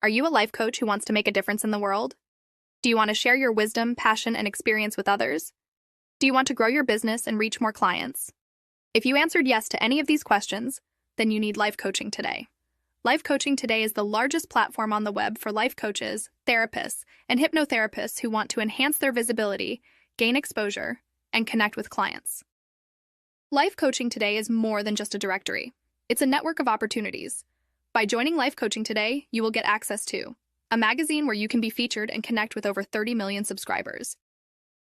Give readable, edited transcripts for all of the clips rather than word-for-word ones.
Are you a life coach who wants to make a difference in the world? Do you want to share your wisdom, passion, and experience with others? Do you want to grow your business and reach more clients? If you answered yes to any of these questions, then you need Life Coaching Today. Life Coaching Today is the largest platform on the web for life coaches, therapists, and hypnotherapists who want to enhance their visibility, gain exposure, and connect with clients. Life Coaching Today is more than just a directory. It's a network of opportunities. By joining Life Coaching Today, you will get access to a magazine where you can be featured and connect with over 30 million subscribers.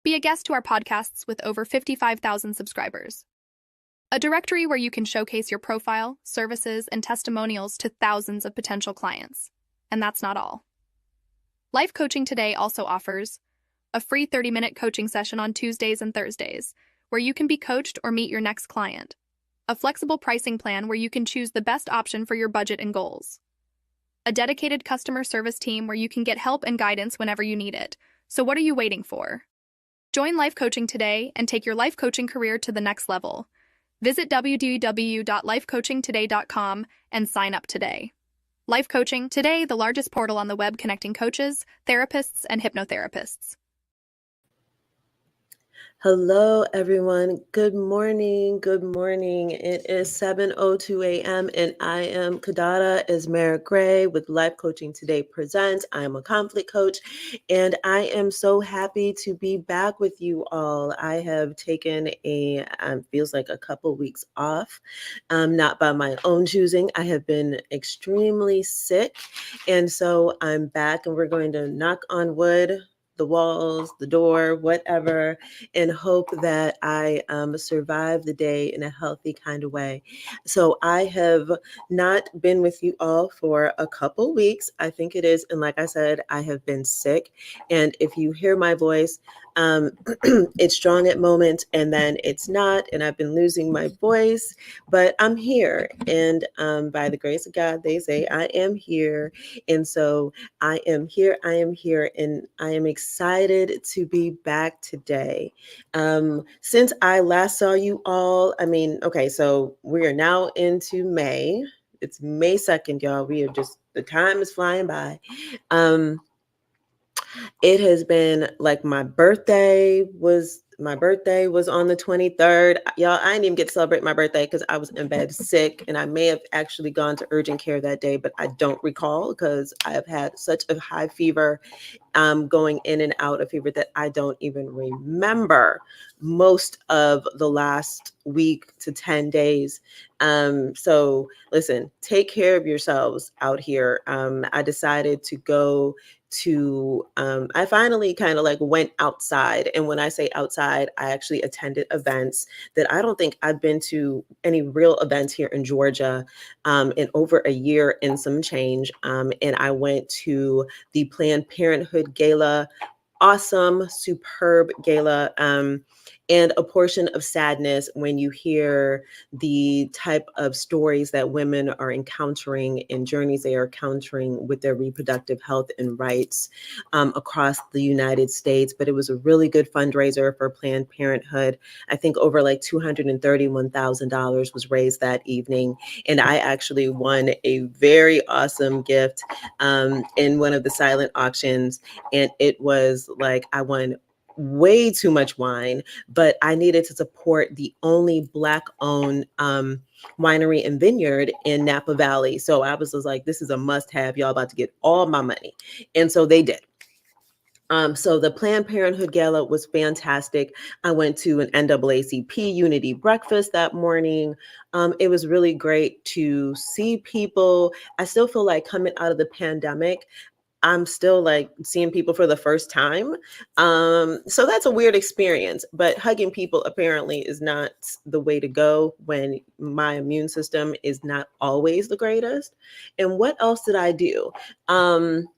Be a guest to our podcasts with over 55,000 subscribers. A directory where you can showcase your profile, services, and testimonials to thousands of potential clients. And that's not all. Life Coaching Today also offers a free 30-minute coaching session on Tuesdays and Thursdays, where you can be coached or meet your next client. A flexible pricing plan where you can choose the best option for your budget and goals. A dedicated customer service team where you can get help and guidance whenever you need it. So what are you waiting for? Join Life Coaching Today and take your life coaching career to the next level. Visit www.lifecoachingtoday.com and sign up today. Life Coaching Today, the largest portal on the web connecting coaches, therapists, and hypnotherapists. Hello, everyone. Good morning. Good morning. It is 7:02 a.m. and I am Kadada Esmera Gray with Life Coaching Today Presents. I am a conflict coach and I am so happy to be back with you all. I have taken feels like a couple weeks off, not by my own choosing. I have been extremely sick and so I'm back and we're going to knock on wood, the walls, the door, whatever, and hope that I survive the day in a healthy kind of way. So I have not been with you all for a couple weeks, I think it is. And like I said, I have been sick. And if you hear my voice, it's strong at moments and then it's not. And I've been losing my voice, but I'm here. And by the grace of God, they say I am here. And so I am here, and I am excited to be back today. Since I last saw you all, so we are now into May. It's May 2nd, y'all. The time is flying by. It has been like my birthday was on the 23rd. Y'all, I didn't even get to celebrate my birthday because I was in bed sick and I may have actually gone to urgent care that day, but I don't recall because I have had such a high fever, going in and out of fever that I don't even remember most of the last week to 10 days. So listen, take care of yourselves out here. I decided to go to I finally kind of like went outside, and when I say outside, I actually attended events that I don't think I've been to any real events here in Georgia in over a year and some change, and I went to the Planned Parenthood Gala. Awesome, superb gala, and a portion of sadness when you hear the type of stories that women are encountering and journeys they are encountering with their reproductive health and rights across the United States. But it was a really good fundraiser for Planned Parenthood. I think over like $231,000 was raised that evening. And I actually won a very awesome gift in one of the silent auctions. And it was like I won way too much wine, but I needed to support the only Black-owned winery and vineyard in Napa Valley. So I was just like, this is a must-have. Y'all about to get all my money. And so they did. So the Planned Parenthood Gala was fantastic. I went to an NAACP Unity breakfast that morning. It was really great to see people. I still feel like coming out of the pandemic, I'm still like seeing people for the first time. So that's a weird experience, but hugging people apparently is not the way to go when my immune system is not always the greatest. And what else did I do? And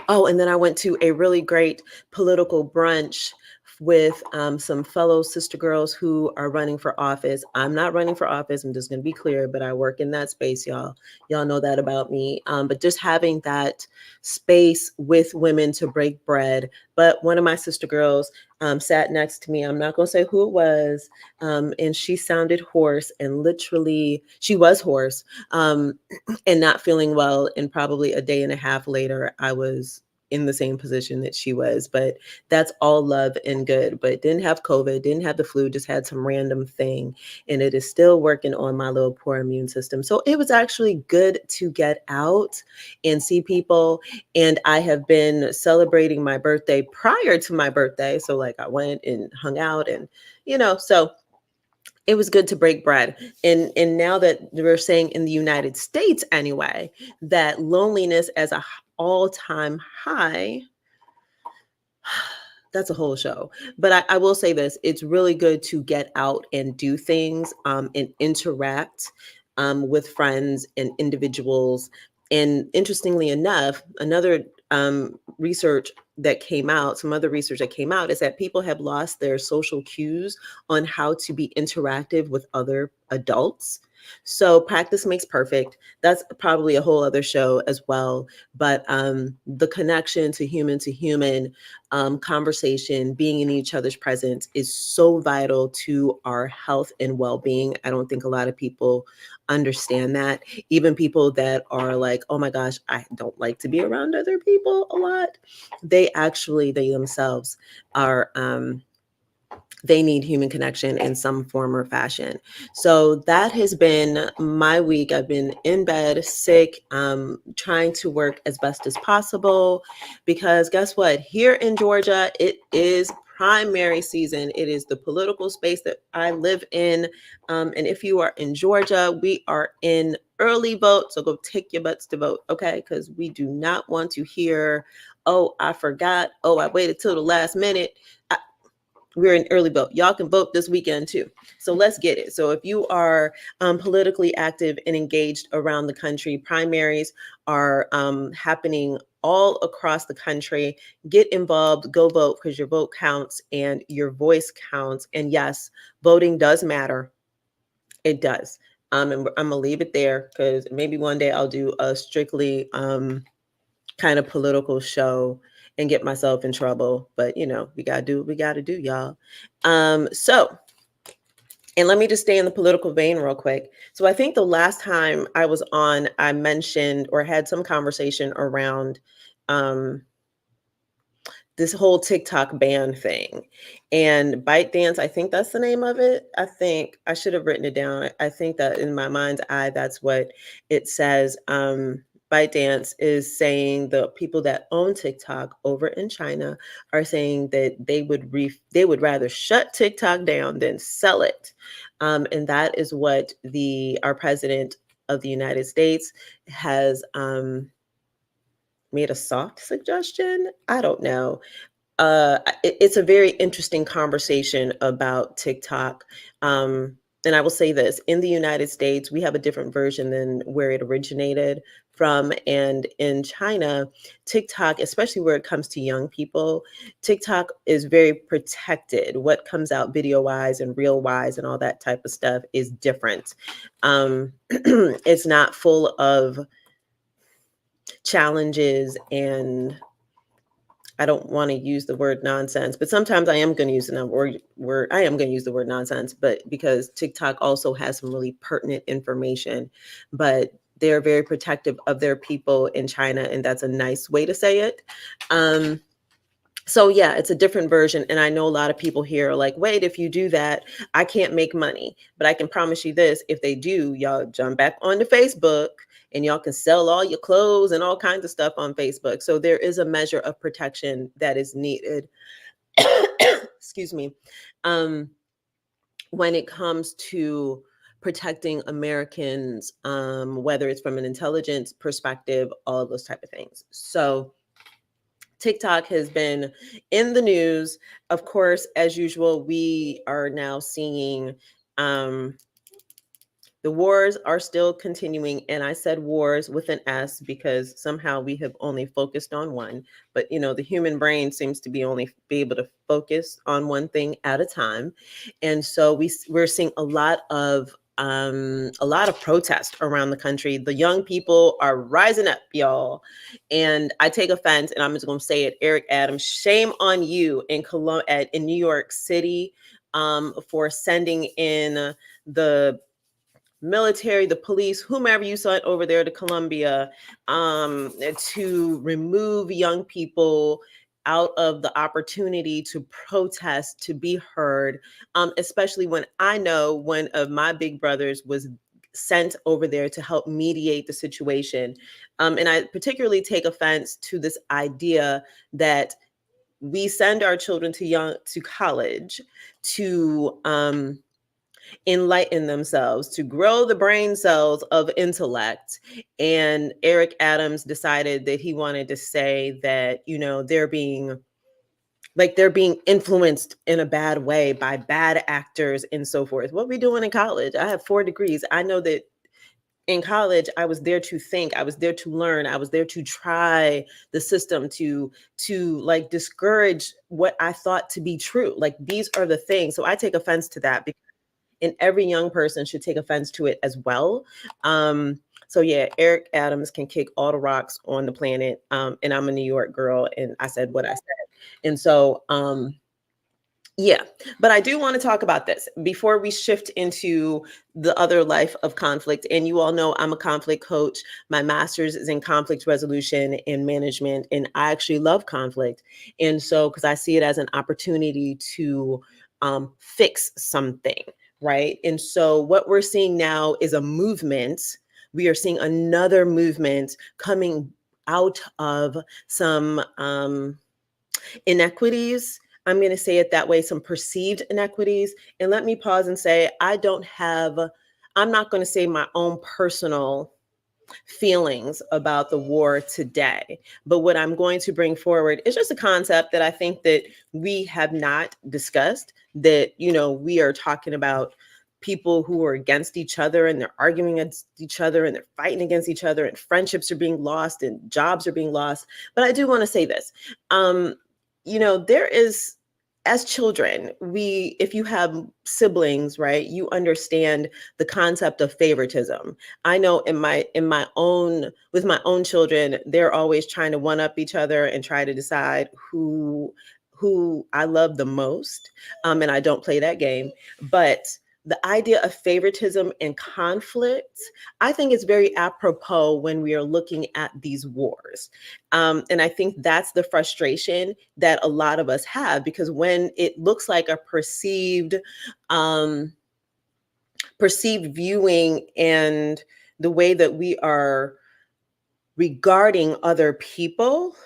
then I went to a really great political brunch with some fellow sister girls who are running for office. I'm not running for office. I'm just going to be clear, but I work in that space, y'all. Y'all know that about me. But just having that space with women to break bread. But one of my sister girls, sat next to me. I'm not going to say who it was. And she sounded hoarse, and literally she was hoarse, and not feeling well. And probably a day and a half later, I was in the same position that she was. But that's all love and good. But didn't have COVID, didn't have the flu, just had some random thing. And it is still working on my little poor immune system. So it was actually good to get out and see people. And I have been celebrating my birthday prior to my birthday. So like I went and hung out, and so it was good to break bread. And now that we're saying in the United States anyway, that loneliness as a all-time high, that's a whole show. But I will say this, it's really good to get out and do things, and interact with friends and individuals. And interestingly enough, research that came out, some other research that came out, is that people have lost their social cues on how to be interactive with other adults. So practice makes perfect. That's probably a whole other show as well. But the connection to human conversation, being in each other's presence, is so vital to our health and well-being. I don't think a lot of people understand that. Even people that are like, oh my gosh, I don't like to be around other people a lot, they themselves are they need human connection in some form or fashion. So that has been my week. I've been in bed, sick, trying to work as best as possible, because guess what? Here in Georgia, it is primary season. It is the political space that I live in. And if you are in Georgia, we are in early vote. So go take your butts to vote, okay? Because we do not want to hear, oh, I forgot. Oh, I waited till the last minute. We're in early vote. Y'all can vote this weekend too. So let's get it. So if you are politically active and engaged around the country, primaries are happening all across the country. Get involved, go vote, because your vote counts and your voice counts. And yes, voting does matter. It does. And I'm gonna leave it there, because maybe one day I'll do a strictly kind of political show and get myself in trouble. But we gotta do what we gotta do, y'all. So, and let me just stay in the political vein real quick. So I think the last time I was on, I mentioned or had some conversation around this whole TikTok ban thing and ByteDance. I think that's the name of it. I think I should have written it down. I think that in my mind's eye, that's what it says. ByteDance is saying the people that own TikTok over in China are saying that they would rather shut TikTok down than sell it. And that is what our president of the United States has made a soft suggestion. I don't know. It's a very interesting conversation about TikTok. And I will say this, in the United States, we have a different version than where it originated from. And in China, TikTok, especially where it comes to young people, TikTok is very protected. What comes out video wise and real wise and all that type of stuff is different. It's not full of challenges, and I don't want to use the word nonsense, but sometimes I am going to use the word. I am going to use the word nonsense, but because TikTok also has some really pertinent information, but they're very protective of their people in China, and that's a nice way to say it. So yeah, it's a different version. And I know a lot of people here are like, wait, if you do that, I can't make money. But I can promise you this, if they do, y'all jump back onto Facebook and y'all can sell all your clothes and all kinds of stuff on Facebook. So there is a measure of protection that is needed. Excuse me. When it comes to protecting Americans, whether it's from an intelligence perspective, all of those type of things. So TikTok has been in the news. Of course, as usual, we are now seeing the wars are still continuing. And I said wars with an S because somehow we have only focused on one. But, the human brain seems to be able to focus on one thing at a time. And so we're seeing a lot of a lot of protest around the country. The young people are rising up, y'all. And I take offense, and I'm just going to say it, Eric Adams, shame on you in New York City, for sending in the military, the police, whomever you sent over there to Colombia, to remove young people out of the opportunity to protest, to be heard, especially when I know one of my big brothers was sent over there to help mediate the situation. And I particularly take offense to this idea that we send our children to college to enlighten themselves, to grow the brain cells of intellect. And Eric Adams decided that he wanted to say that, they're being influenced in a bad way by bad actors and so forth. What we doing in college? I have 4 degrees. I know that in college I was there to think, I was there to learn, I was there to try the system, to like discourage what I thought to be true. Like, these are the things. So I take offense to that, and every young person should take offense to it as well. So yeah, Eric Adams can kick all the rocks on the planet. And I'm a New York girl, and I said what I said. And so yeah, but I do want to talk about this before we shift into the other life of conflict. And you all know I'm a conflict coach. My master's is in conflict resolution and management, and I actually love conflict. And so, because I see it as an opportunity to fix something, right? And so, what we're seeing now is a movement. We are seeing another movement coming out of some inequities. I'm going to say it that way, some perceived inequities. And let me pause and say, I'm not going to say my own personal feelings about the war today. But what I'm going to bring forward is just a concept that I think that we have not discussed, that, we are talking about people who are against each other, and they're arguing against each other, and they're fighting against each other, and friendships are being lost and jobs are being lost. But I do want to say this. There is, as children, if you have siblings, right, you understand the concept of favoritism. I know with my own children, they're always trying to one up each other and try to decide who I love the most. And I don't play that game. But the idea of favoritism and conflict, I think it's very apropos when we are looking at these wars. And I think that's the frustration that a lot of us have, because when it looks like a perceived viewing, and the way that we are regarding other people,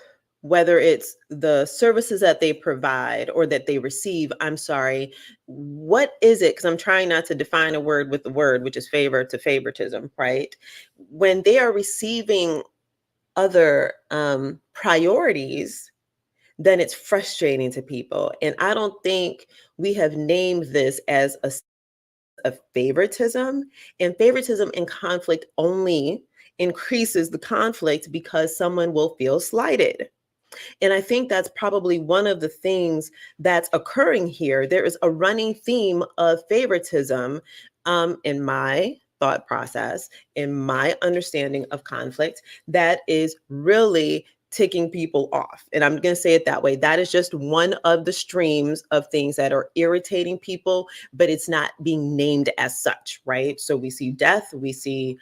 whether it's the services that they provide or that they receive, I'm sorry, what is it? Because I'm trying not to define a word with the word, which is favor to favoritism, right? When they are receiving other priorities, then it's frustrating to people. And I don't think we have named this as a favoritism. And favoritism in conflict only increases the conflict because someone will feel slighted. And I think that's probably one of the things that's occurring here. There is a running theme of favoritism in my thought process, in my understanding of conflict, that is really ticking people off. And I'm going to say it that way. That is just one of the streams of things that are irritating people, but it's not being named as such, right? So we see death, we see,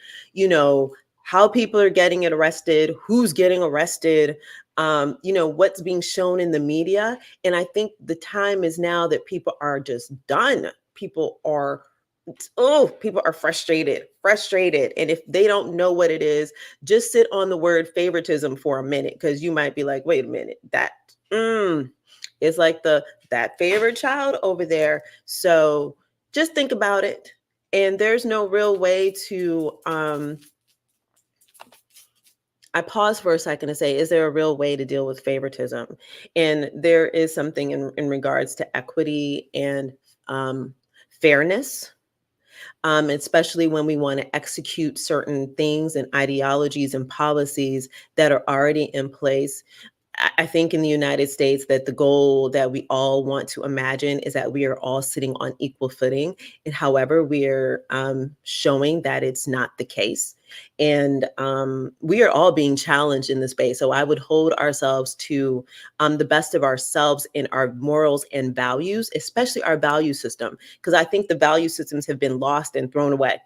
how people are getting arrested, who's getting arrested, what's being shown in the media. And I think the time is now that people are just done. People are frustrated. And if they don't know what it is, just sit on the word favoritism for a minute, because you might be like, wait a minute, that is like that favorite child over there. So just think about it. And there's no real way to I pause for a second to say, is there a real way to deal with favoritism? And there is something in regards to equity and fairness, especially when we want to execute certain things and ideologies and policies that are already in place. I think in the United States that the goal that we all want to imagine is that we are all sitting on equal footing. And however, we're showing that it's not the case. And we are all being challenged in this space. So I would hold ourselves to the best of ourselves in our morals and values, especially our value system, because I think the value systems have been lost and thrown away.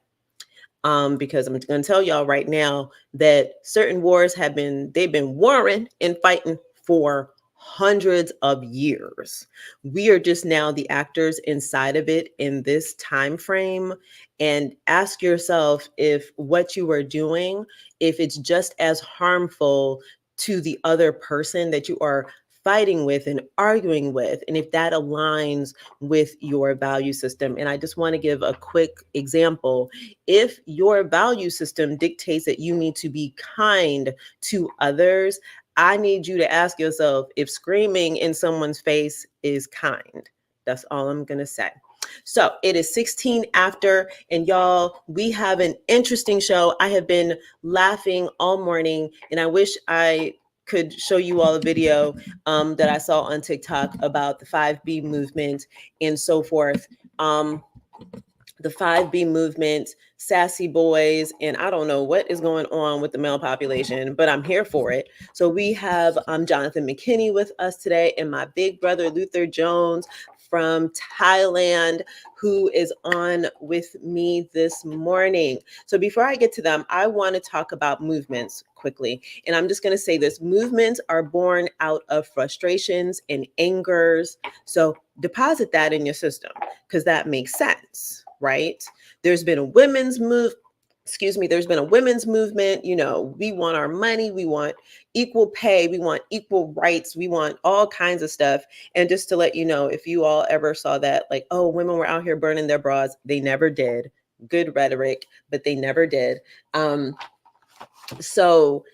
Because I'm going to tell y'all right now that certain wars they've been warring and fighting for hundreds of years. We are just now the actors inside of it in this time frame. And ask yourself if what you are doing, if it's just as harmful to the other person that you are fighting with and arguing with, and if that aligns with your value system. And I just want to give a quick example. If your value system dictates that you need to be kind to others, I need you to ask yourself if screaming in someone's face is kind. That's all I'm going to say. So it is 16 after, and y'all, we have an interesting show. I have been laughing all morning, and I wish I could show you all a video that I saw on TikTok about the 5B movement and so forth. The 5B movement, sassy boys, and I don't know what is going on with the male population, but I'm here for it. So we have Jonathan McKinney with us today, and my big brother Luther Jones from Thailand, who is on with me this morning. So before I get to them, I want to talk about movements quickly. And I'm just going to say this: movements are born out of frustrations and angers. So deposit that in your system, because that makes sense, right? There's been a women's move. Excuse me, there's been a women's movement. You know, we want our money, we want equal pay, we want equal rights, we want all kinds of stuff. And just to let you know, if you all ever saw that, like, oh, women were out here burning their bras, they never did. Good rhetoric, but they never did. So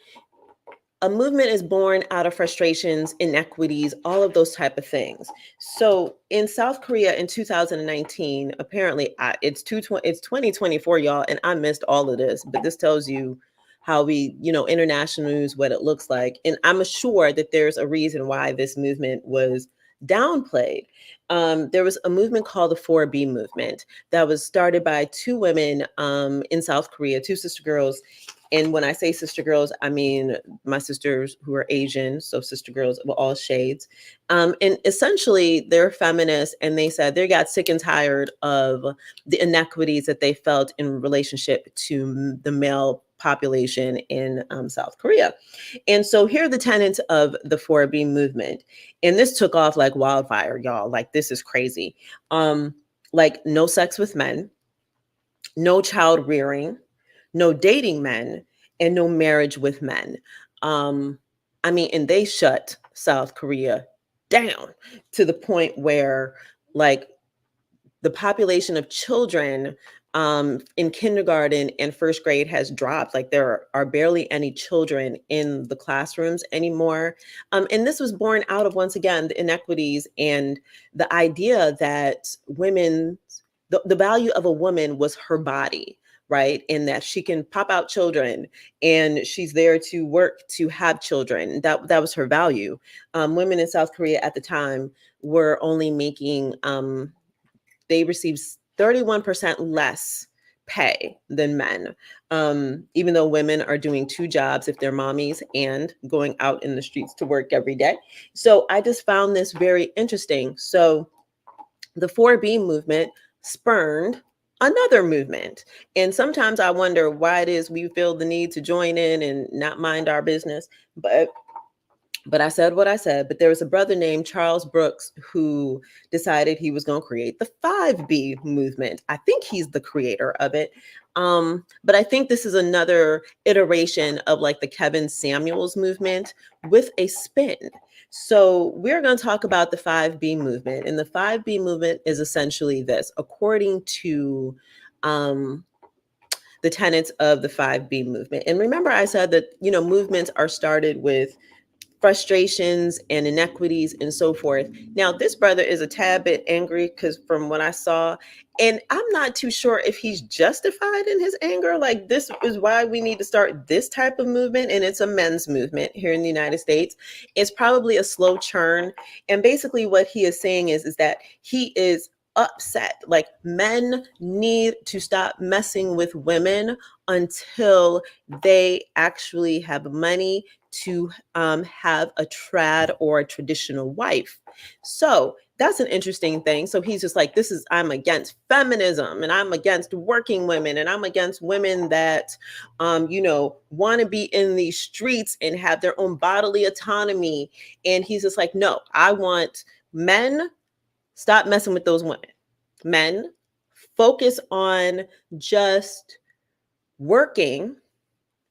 a movement is born out of frustrations, inequities, all of those type of things. So in South Korea in 2019, apparently it's 2024, y'all, and I missed all of this, but this tells you how we, international news, what it looks like. And I'm sure that there's a reason why this movement was downplayed. There was a movement called the 4B movement that was started by two women in South Korea, two sister girls. And when I say sister girls, I mean my sisters who are Asian, so sister girls of all shades. And essentially, they're feminists, and they said they got sick and tired of the inequities that they felt in relationship to the male population in South Korea. And so here are the tenets of the 4B movement. And this took off like wildfire, y'all. Like, this is crazy. Like, no sex with men, no child rearing, no dating men, and no marriage with men. And they shut South Korea down to the point where, like, the population of children in kindergarten and first grade has dropped. Like, there are barely any children in the classrooms anymore. And this was born out of, once again, the inequities and the idea that the value of a woman was her body, right? And that she can pop out children and she's there to work to have children. That was her value. Women in South Korea at the time were only making, they received 31% less pay than men, even though women are doing two jobs if they're mommies and going out in the streets to work every day. So I just found this very interesting. So the 4B movement spurned another movement. And sometimes I wonder why it is we feel the need to join in and not mind our business. But I said what I said. But there was a brother named Charles Brooks who decided he was going to create the 5B movement. I think he's the creator of it. But I think this is another iteration of like the Kevin Samuels movement with a spin. So we're going to talk about the 5B movement. And the 5B movement is essentially this: according to the tenets of the 5B movement. And remember, I said that, movements are started with frustrations and inequities and so forth. Now, this brother is a tad bit angry because from what I saw, and I'm not too sure if he's justified in his anger. Like, this is why we need to start this type of movement, and it's a men's movement here in the United States. It's probably a slow churn. And basically, what he is saying is that he is upset. Like, men need to stop messing with women until they actually have money to have a trad or a traditional wife. So that's an interesting thing. So he's just like, I'm against feminism, and I'm against working women, and I'm against women that, want to be in these streets and have their own bodily autonomy. And he's just like, no, I want men, stop messing with those women. Men, focus on just working,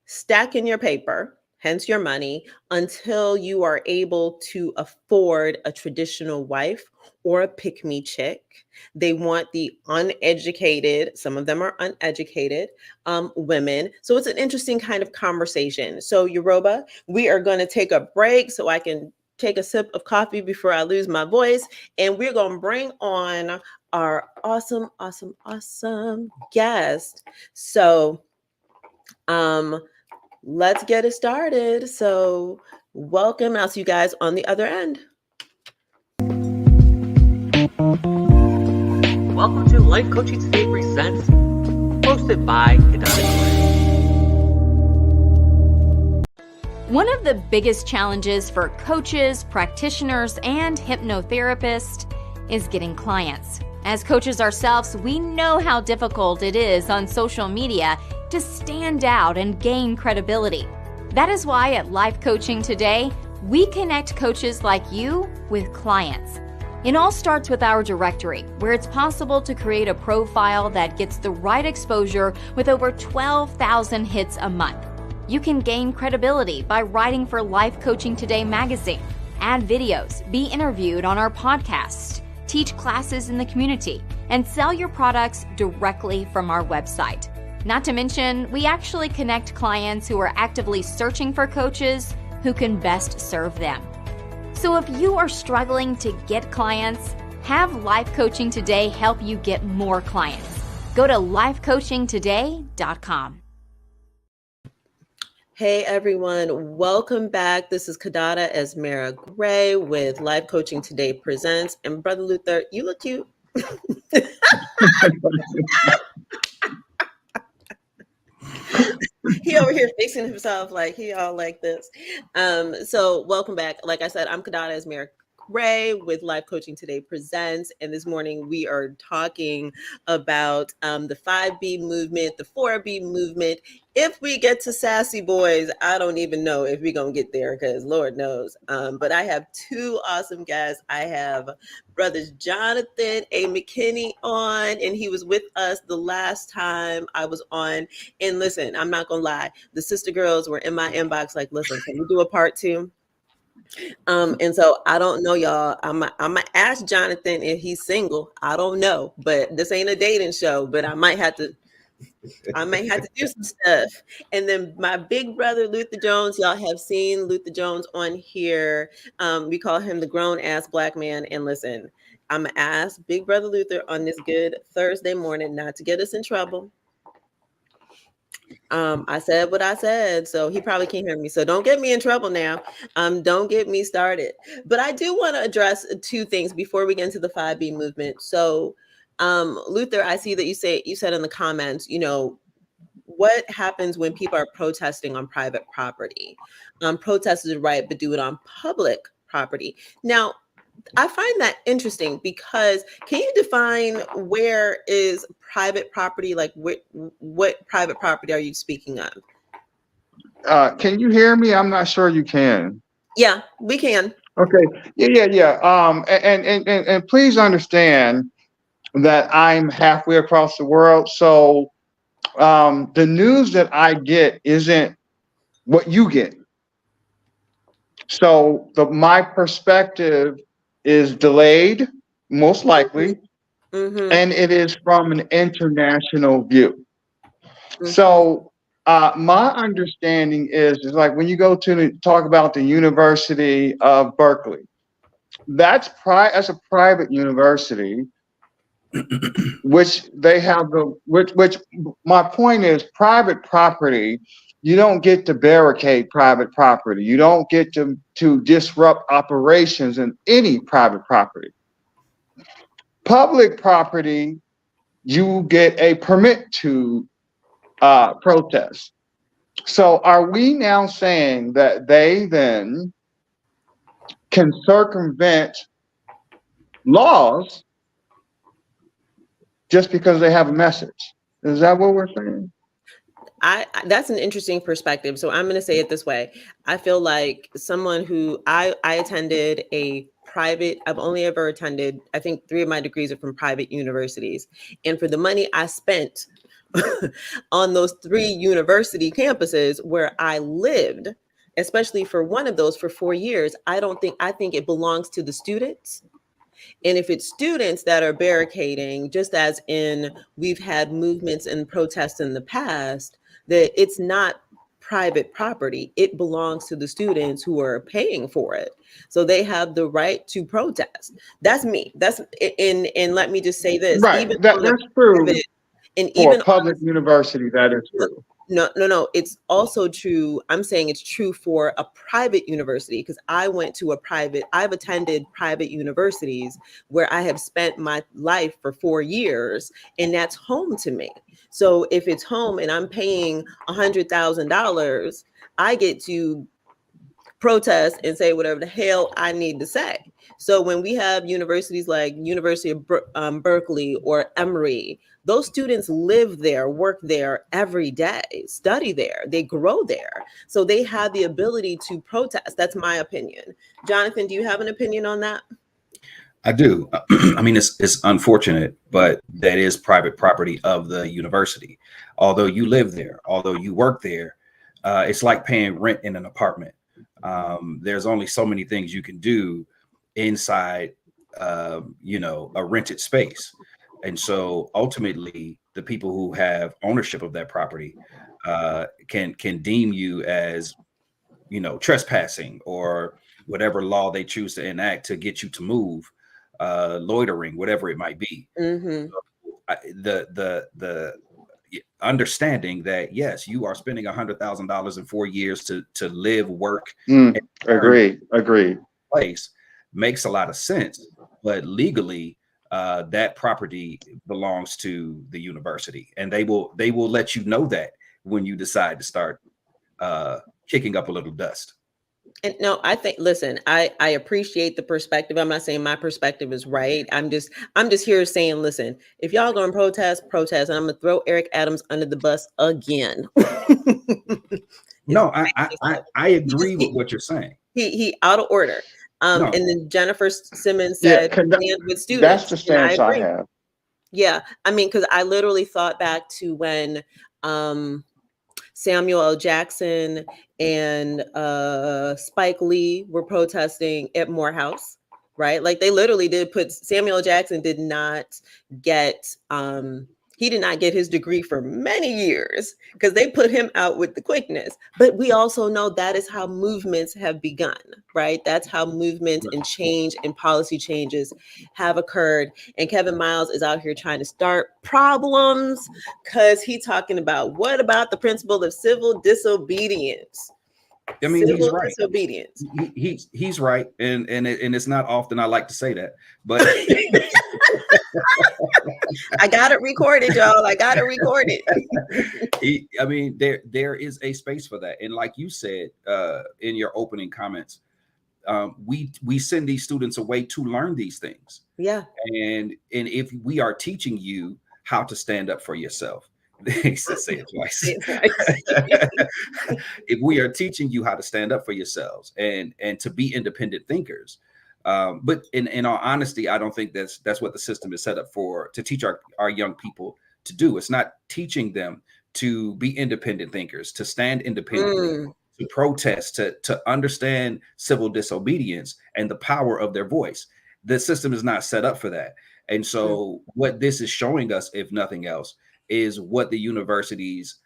stacking your paper, hence your money, until you are able to afford a traditional wife or a pick-me chick. They want the uneducated, some of them are uneducated, women. So it's an interesting kind of conversation. So Yoruba, we are going to take a break so I can take a sip of coffee before I lose my voice. And we're going to bring on our awesome guest. So let's get it started. So welcome. I'll see you guys on the other end. Welcome to Life Coaching Today Presents, hosted by Kadana. One of the biggest challenges for coaches, practitioners, and hypnotherapists is getting clients. As coaches ourselves, we know how difficult it is on social media to stand out and gain credibility. That is why at Life Coaching Today, we connect coaches like you with clients. It all starts with our directory, where it's possible to create a profile that gets the right exposure with over 12,000 hits a month. You can gain credibility by writing for Life Coaching Today magazine, add videos, be interviewed on our podcasts, teach classes in the community, and sell your products directly from our website. Not to mention, we actually connect clients who are actively searching for coaches who can best serve them. So if you are struggling to get clients, have Life Coaching Today help you get more clients. Go to lifecoachingtoday.com. Hey everyone, welcome back. This is Kadada Esmera Gray with Life Coaching Today Presents. And Brother Luther, you look cute. He over here fixing himself like he all like this. So welcome back. Like I said, I'm Kadada Esmera Gray with Life Coaching Today Presents. And this morning we are talking about the 5B movement, the 4B movement. If we get to sassy boys, I don't even know if we're going to get there because Lord knows. But I have two awesome guests. I have brothers Jonathan A. McKinney on, and he was with us the last time I was on. And listen, I'm not going to lie. The sister girls were in my inbox like, listen, can we do a part 2? And so I don't know, y'all. I'm gonna ask Jonathan if he's single. I don't know, but this ain't a dating show. But I might have to do some stuff. And then my big brother Luther Jones. Y'all have seen Luther Jones on here. We call him the grown ass black man. And listen, I'm gonna ask Big Brother Luther on this good Thursday morning not to get us in trouble. I said what I said, so he probably can't hear me. So don't get me in trouble now. Don't get me started. But I do want to address two things before we get into the 5B movement. So, Luther, I see that you said in the comments, what happens when people are protesting on private property? Protest is right, but do it on public property. Now, I find that interesting because can you define where is private property? Like what private property are you speaking of? Can you hear me? I'm not sure you can. Yeah, we can. Okay. Yeah. And please understand that I'm halfway across the world. So the news that I get isn't what you get. So my perspective is delayed, most likely, and it is from an international view. So My understanding is like when you go to talk about the University of Berkeley, that's a private university, which they have which my point is private property. You don't get to barricade private property. You don't get to disrupt operations in any private property. Public property, you get a permit to protest. So are we now saying that they then can circumvent laws just because they have a message? Is that what we're saying? That's an interesting perspective. So I'm going to say it this way. I feel like someone who I attended a private, I've only ever attended, I think 3 of my degrees are from private universities. And for the money I spent on those 3 university campuses where I lived, especially for one of those for 4 years, I think it belongs to the students. And if it's students that are barricading, just as in we've had movements and protests in the past, that it's not private property. It belongs to the students who are paying for it. So they have the right to protest. That's me. That's and let me just say this. Right. Even That's true. private, and For even a public university, that is true. No. It's also true. I'm saying it's true for a private university because I've attended private universities where I have spent my life for 4 years, and that's home to me. So if it's home and I'm paying $100,000, I get to protest and say whatever the hell I need to say. So when we have universities like University of Berkeley or Emory, those students live there, work there every day, study there, they grow there. So they have the ability to protest. That's my opinion. Jonathan, do you have an opinion on that? I do. I mean, it's unfortunate, but that is private property of the university. Although you live there, although you work there, it's like paying rent in an apartment. There's only so many things you can do inside, a rented space. And so ultimately, the people who have ownership of that property can deem you as, trespassing or whatever law they choose to enact to get you to move, loitering, whatever it might be. Mm-hmm. The understanding that yes, you are spending $100,000 in 4 years to live, work, Agree. place makes a lot of sense, but legally, that property belongs to the university, and they will let you know that when you decide to start kicking up a little dust. And no, I think, listen, I appreciate the perspective. I'm not saying my perspective is right. I'm just here saying, listen, if y'all going to protest, and I'm going to throw Eric Adams under the bus again. No, I agree with what you're saying. He out of order. No. And then Jennifer Simmons said, stand with students. That's the stance I have. Yeah. I mean, because I literally thought back to when Samuel L. Jackson and Spike Lee were protesting at Morehouse, right? Like they literally did Samuel L. Jackson did not get his degree for many years because they put him out with the quickness. But we also know that is how movements have begun, right? That's how movements and change and policy changes have occurred. And Kevin Miles is out here trying to start problems because he's talking about what about the principle of civil disobedience? I mean, civil he's right. Disobedience. He's right, and it's not often I like to say that, but I got it recorded, y'all. I got it recorded. I mean, there is a space for that, and like you said in your opening comments, we send these students away to learn these things. Yeah, and if we are teaching you how to stand up for yourself. He said, say it twice. If we are teaching you how to stand up for yourselves and to be independent thinkers, but in all honesty, I don't think that's what the system is set up for, to teach our young people to do. It's not teaching them to be independent thinkers, to stand independently, to protest, to understand civil disobedience and the power of their voice. The system is not set up for that. And so what this is showing us, if nothing else, is what the universities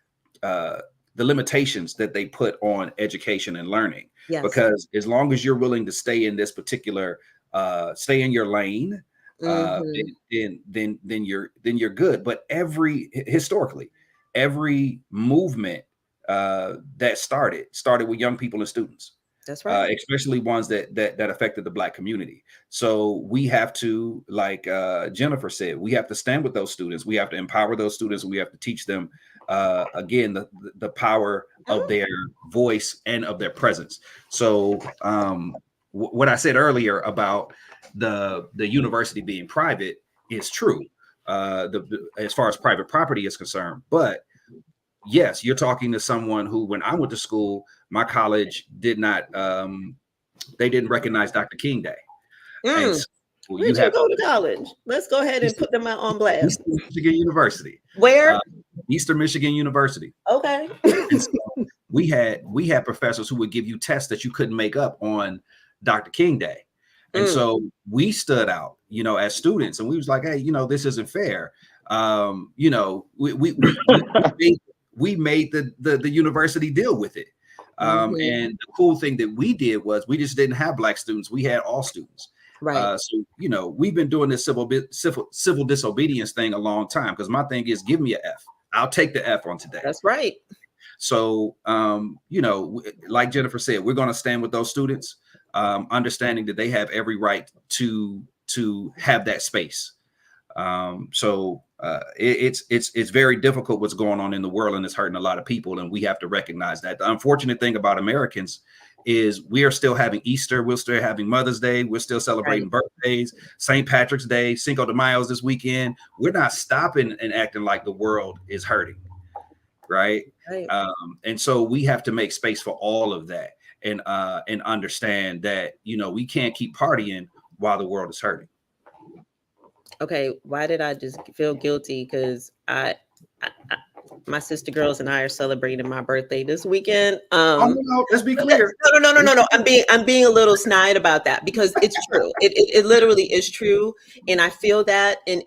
the limitations that they put on education and learning. Yes. Because as long as you're willing to stay in this particular, stay in your lane, then you're good. But historically, every movement that started with young people and students. That's right. Especially ones that affected the Black community. So we have to, like Jennifer said, we have to stand with those students. We have to empower those students. And we have to teach them again the power of their voice and of their presence. So what I said earlier about the university being private is true, as far as private property is concerned. But yes, you're talking to someone who, when I went to school, my college did not, they didn't recognize Dr. King Day. And so Where'd you go to college? Let's go ahead and put them out on blast. Eastern Michigan University. Where? Eastern Michigan University. Okay. And so we had professors who would give you tests that you couldn't make up on Dr. King Day. And so we stood out, as students, and we was like, hey, this isn't fair. We made the university deal with it. And the cool thing that we did was we just didn't have Black students. We had all students. Right. So, we've been doing this civil disobedience thing a long time, because my thing is, give me an F. I'll take the F on today. That's right. So, like Jennifer said, we're going to stand with those students, understanding that they have every right to have that space. It's very difficult what's going on in the world, and it's hurting a lot of people, and we have to recognize that. The unfortunate thing about Americans is we are still having Easter, we're still having Mother's Day, we're still celebrating birthdays, St. Patrick's Day, Cinco de Mayo's this weekend. We're not stopping and acting like the world is hurting, right? And so we have to make space for all of that, and understand that we can't keep partying while the world is hurting. Okay, why did I just feel guilty? Because my sister girls and I are celebrating my birthday this weekend. No, let's be clear. No. I'm being a little snide about that, because it's true. It literally is true, and I feel that, and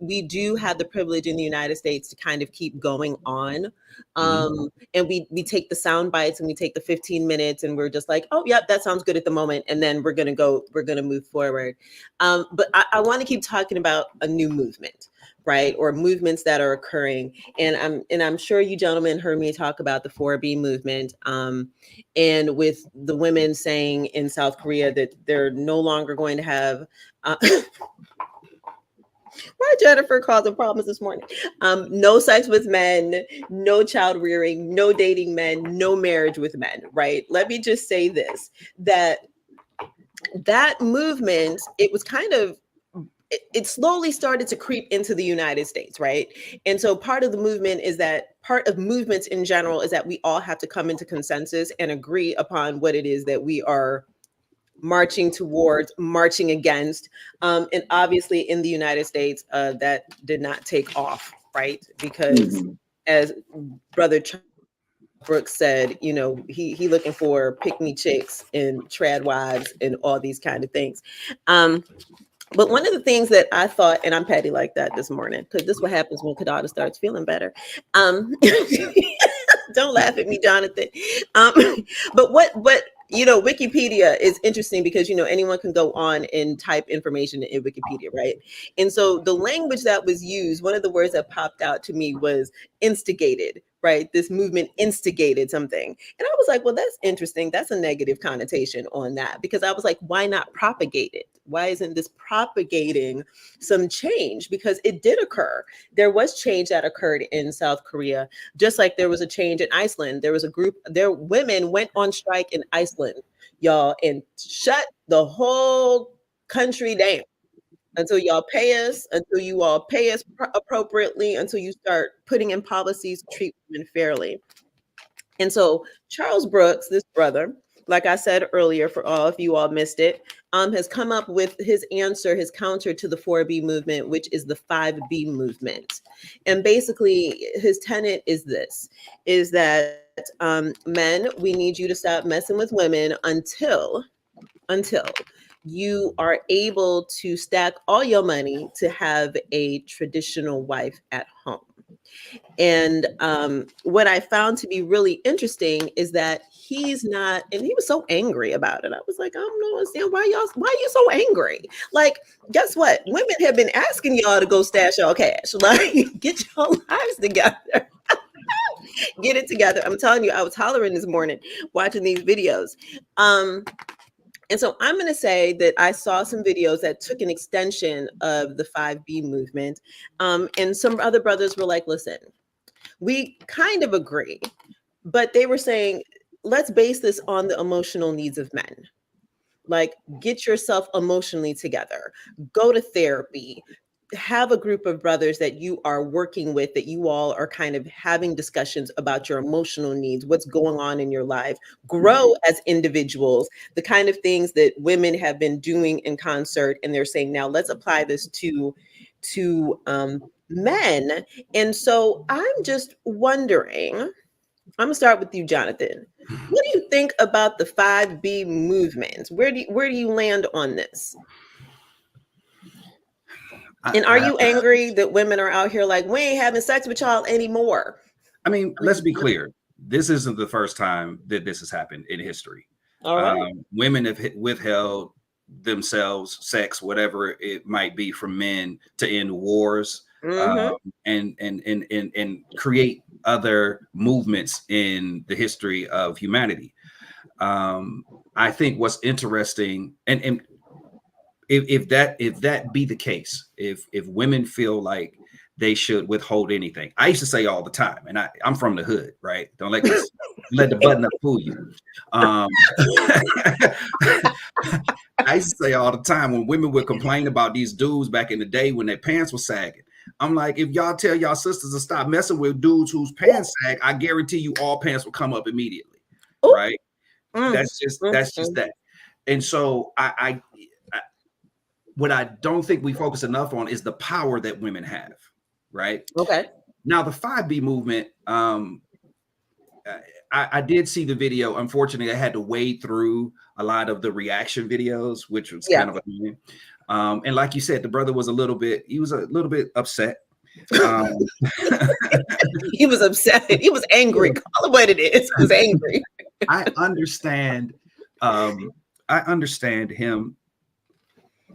we do have the privilege in the United States to kind of keep going on. And we take the sound bites and we take the 15 minutes and we're just like, oh, yep, that sounds good at the moment. And then we're going to move forward. But I want to keep talking about a new movement, right? Or movements that are occurring. And I'm sure you gentlemen heard me talk about the 4B movement. And with the women saying in South Korea that they're no longer going to have, why Jennifer causing problems this morning? No sex with men, no child rearing, no dating men, no marriage with men, right? Let me just say this, that movement, it slowly started to creep into the United States, right? And so part of movements in general is that we all have to come into consensus and agree upon what it is that we are marching towards, marching against. And obviously in the United States, that did not take off, right? Because as Brother Brooks said, he looking for pick-me chicks and trad wives and all these kind of things. But one of the things that I thought, and I'm petty like that this morning, because this is what happens when Kadada starts feeling better. Don't laugh at me, Jonathan. But what Wikipedia is interesting because, anyone can go on and type information in Wikipedia, right? And so the language that was used, one of the words that popped out to me was instigated, right? This movement instigated something. And I was like, well, that's interesting. That's a negative connotation on that, because I was like, why not propagate it? Why isn't this propagating some change? Because it did occur. There was change that occurred in South Korea, just like there was a change in Iceland. There was women went on strike in Iceland, y'all, and shut the whole country down until you all pay us appropriately, until you start putting in policies to treat women fairly. And so Charles Brooks, this brother, like I said earlier, for all if you all missed it, has come up with his counter to the 4B movement, which is the 5B movement. And basically his tenet is that men, we need you to stop messing with women until you are able to stack all your money to have a traditional wife at home. And what I found to be really interesting is that he's not, and he was so angry about it. I was like, I don't understand why are you so angry? Like, guess what? Women have been asking y'all to go stash y'all cash. Like, get your lives together. Get it together. I'm telling you, I was hollering this morning watching these videos. And so I'm going to say that I saw some videos that took an extension of the 5B movement. And some other brothers were like, listen, we kind of agree, but they were saying, let's base this on the emotional needs of men. Like, get yourself emotionally together, go to therapy, have a group of brothers that you are working with, that you all are kind of having discussions about your emotional needs, what's going on in your life, grow as individuals, the kind of things that women have been doing in concert. And they're saying, now let's apply this to men. And so I'm just wondering, I'm gonna start with you, Jonathan. What do you think about the 5B movement? Where do you land on this? And are you angry that women are out here like, we ain't having sex with y'all anymore? I mean, let's be clear. This isn't the first time that this has happened in history. All right. Women have withheld themselves, sex, whatever it might be, from men to end wars, and create other movements in the history of humanity. I think what's interesting, and if that be the case, if women feel like they should withhold anything, I used to say all the time, and I'm from the hood, right? Don't let the button up fool you. I used to say all the time when women would complain about these dudes back in the day when their pants were sagging. I'm like, if y'all tell y'all sisters to stop messing with dudes whose pants sag, I guarantee you all pants will come up immediately, right? That's just that. And so I what I don't think we focus enough on is the power that women have, right? Okay. Now the 5B movement, I did see the video. Unfortunately, I had to wade through a lot of the reaction videos, which was kind of annoying. And like you said, the brother was a little bit upset. He was upset. He was angry. Call it what it is. He was angry. I understand him.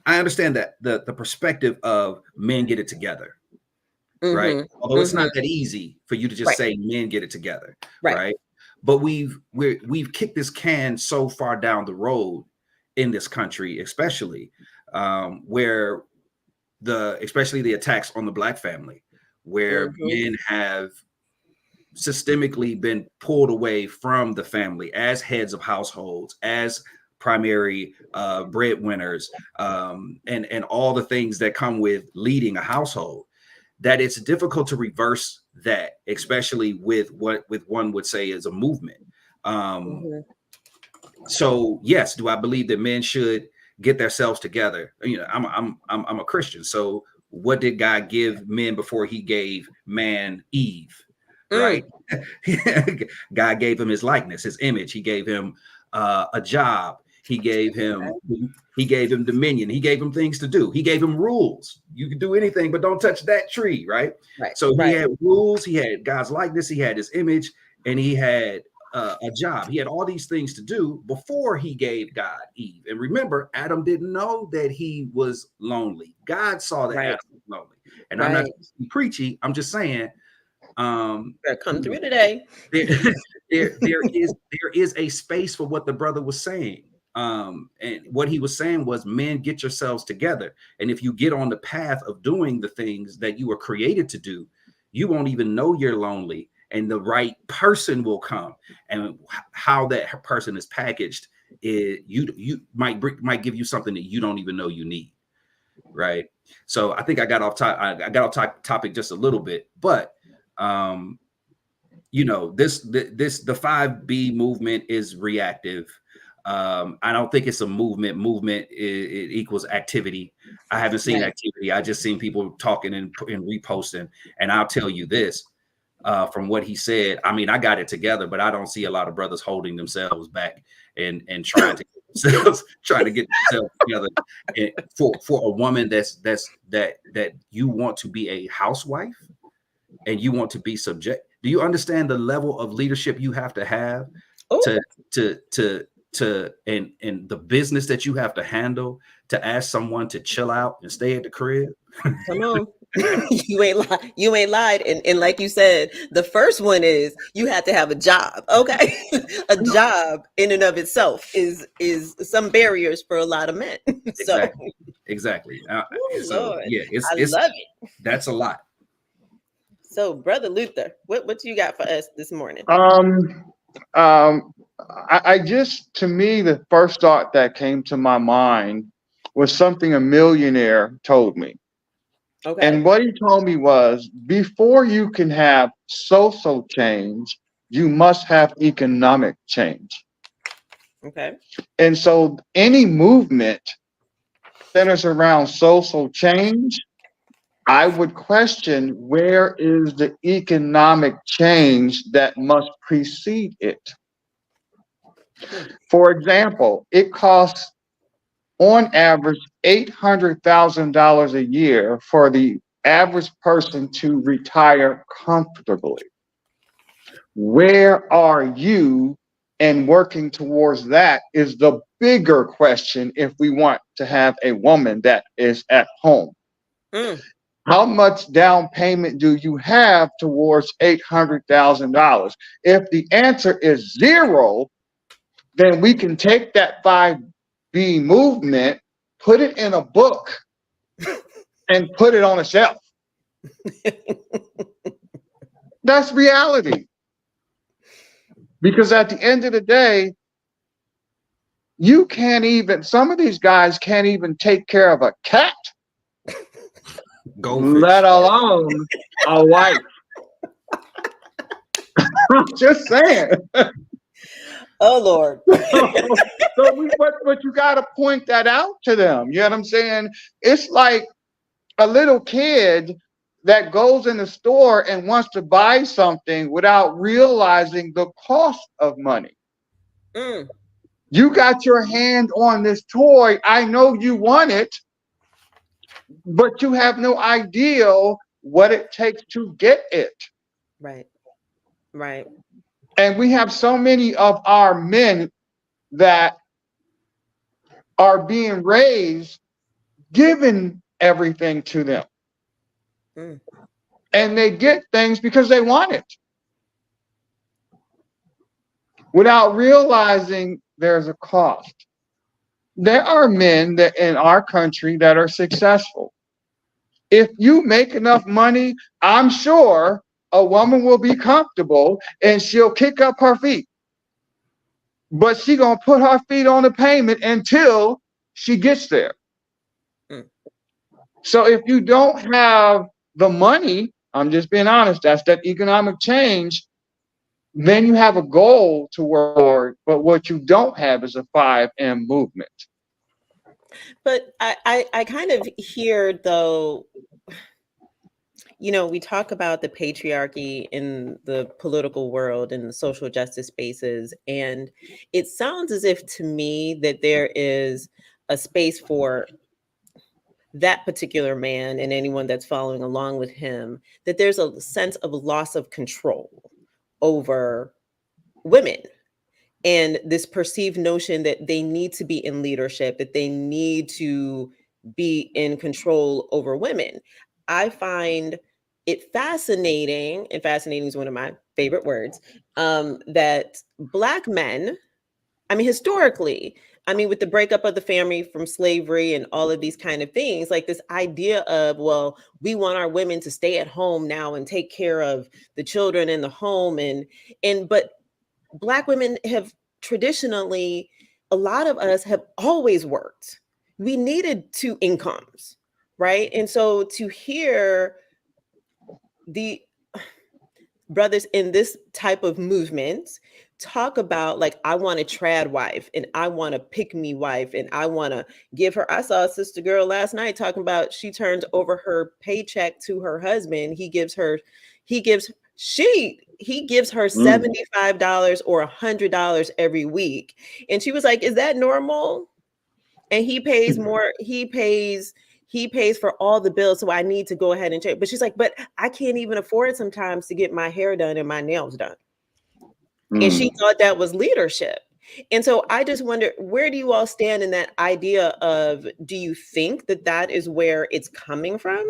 I understand that the perspective of men get it together, right? Although it's not that easy for you to just say men get it together, right? But we've kicked this can so far down the road in this country, especially where especially the attacks on the Black family, where men have systemically been pulled away from the family as heads of households, as primary breadwinners, and all the things that come with leading a household, that it's difficult to reverse that, especially with what one would say is a movement. So yes, do I believe that men should get themselves together? You know, I'm a Christian. So what did God give men before he gave man Eve? Right? God gave him his likeness, his image. He gave him a job. He gave him dominion. He gave him things to do. He gave him rules. You can do anything, but don't touch that tree, right? So he had rules. He had God's likeness. He had his image, and he had a job. He had all these things to do before he gave God Eve. And remember, Adam didn't know that he was lonely. God saw that Adam was lonely. And I'm not preachy. I'm just saying. Better come through today. There is a space for what the brother was saying. And what he was saying was, men, get yourselves together. And if you get on the path of doing the things that you were created to do, you won't even know you're lonely, and the right person will come. And how that person is packaged, you might give you something that you don't even know you need. Right. So I think I got off topic just a little bit, but you know, the 5B movement is reactive. I don't think it's a movement. Movement it equals activity. I haven't seen activity. I just seen people talking and reposting. And I'll tell you this, from what he said, I mean, I got it together, but I don't see a lot of brothers holding themselves back and trying to get themselves together. And for a woman that you want to be a housewife and you want to be subject. Do you understand the level of leadership you have to have Oh, and the business that you have to handle to ask someone to chill out and stay at the crib? come on. You ain't lied. And like you said, the first one is you have to have a job. Okay. A job in and of itself is some barriers for a lot of men. So, Exactly. oh So Lord, yeah, I love it. that's a lot. So, Brother Luther, what you got for us this morning? I just, to me, the first thought that came to my mind was something a millionaire told me. Okay. And what he told me was, before you can have social change, you must have economic change. Okay. And so any movement centers around social change, I would question, where is the economic change that must precede it? For example, it costs on average $800,000 a year for the average person to retire comfortably. Where are you? And working towards that is the bigger question if we want to have a woman that is at home. Mm. How much down payment do you have towards $800,000? If the answer is zero, then we can take that 5B movement, put it in a book, and put it on a shelf. That's reality. Because at the end of the day, you can't even, some of these guys can't even take care of a cat, Goldfish. let alone a wife. I'm just saying. Oh Lord. But you got to point that out to them. You know what I'm saying? It's like a little kid that goes in the store and wants to buy something without realizing the cost of money. Mm. You got your hand on this toy. I know you want it, but you have no idea what it takes to get it. Right. Right. And we have so many of our men that are being raised, given everything to them. Mm. And they get things because they want it, without realizing there's a cost. There are men that in our country that are successful. If you make enough money, I'm sure a woman will be comfortable and she'll kick up her feet. But she gonna put her feet on the pavement until she gets there. Mm. So if you don't have the money, I'm just being honest, that's that economic change, then you have a goal to work toward, but what you don't have is a 5M movement. But I kind of hear though, you know, we talk about the patriarchy in the political world and the social justice spaces, and it sounds as if to me that there is a space for that particular man and anyone that's following along with him, that there's a sense of loss of control over women and this perceived notion that they need to be in leadership, that they need to be in control over women. I find it fascinating, and fascinating is one of my favorite words, that Black men, I mean, historically, I mean, with the breakup of the family from slavery and all of these kind of things, like this idea of, well, we want our women to stay at home now and take care of the children in the home. But Black women have traditionally, a lot of us have always worked. We needed two incomes, right? And so to hear the brothers in this type of movement talk about, like, I want a trad wife and I want a pick me wife and I want to give her, I saw a sister girl last night talking about she turns over her paycheck to her husband. He gives her $75 or $100 every week. And she was like, is that normal? And he pays more, he he pays for all the bills, so I need to go ahead and check. But she's like, but I can't even afford sometimes to get my hair done and my nails done. And she thought that was leadership. And so I just wonder, where do you all stand in that idea of, do you think that that is where it's coming from?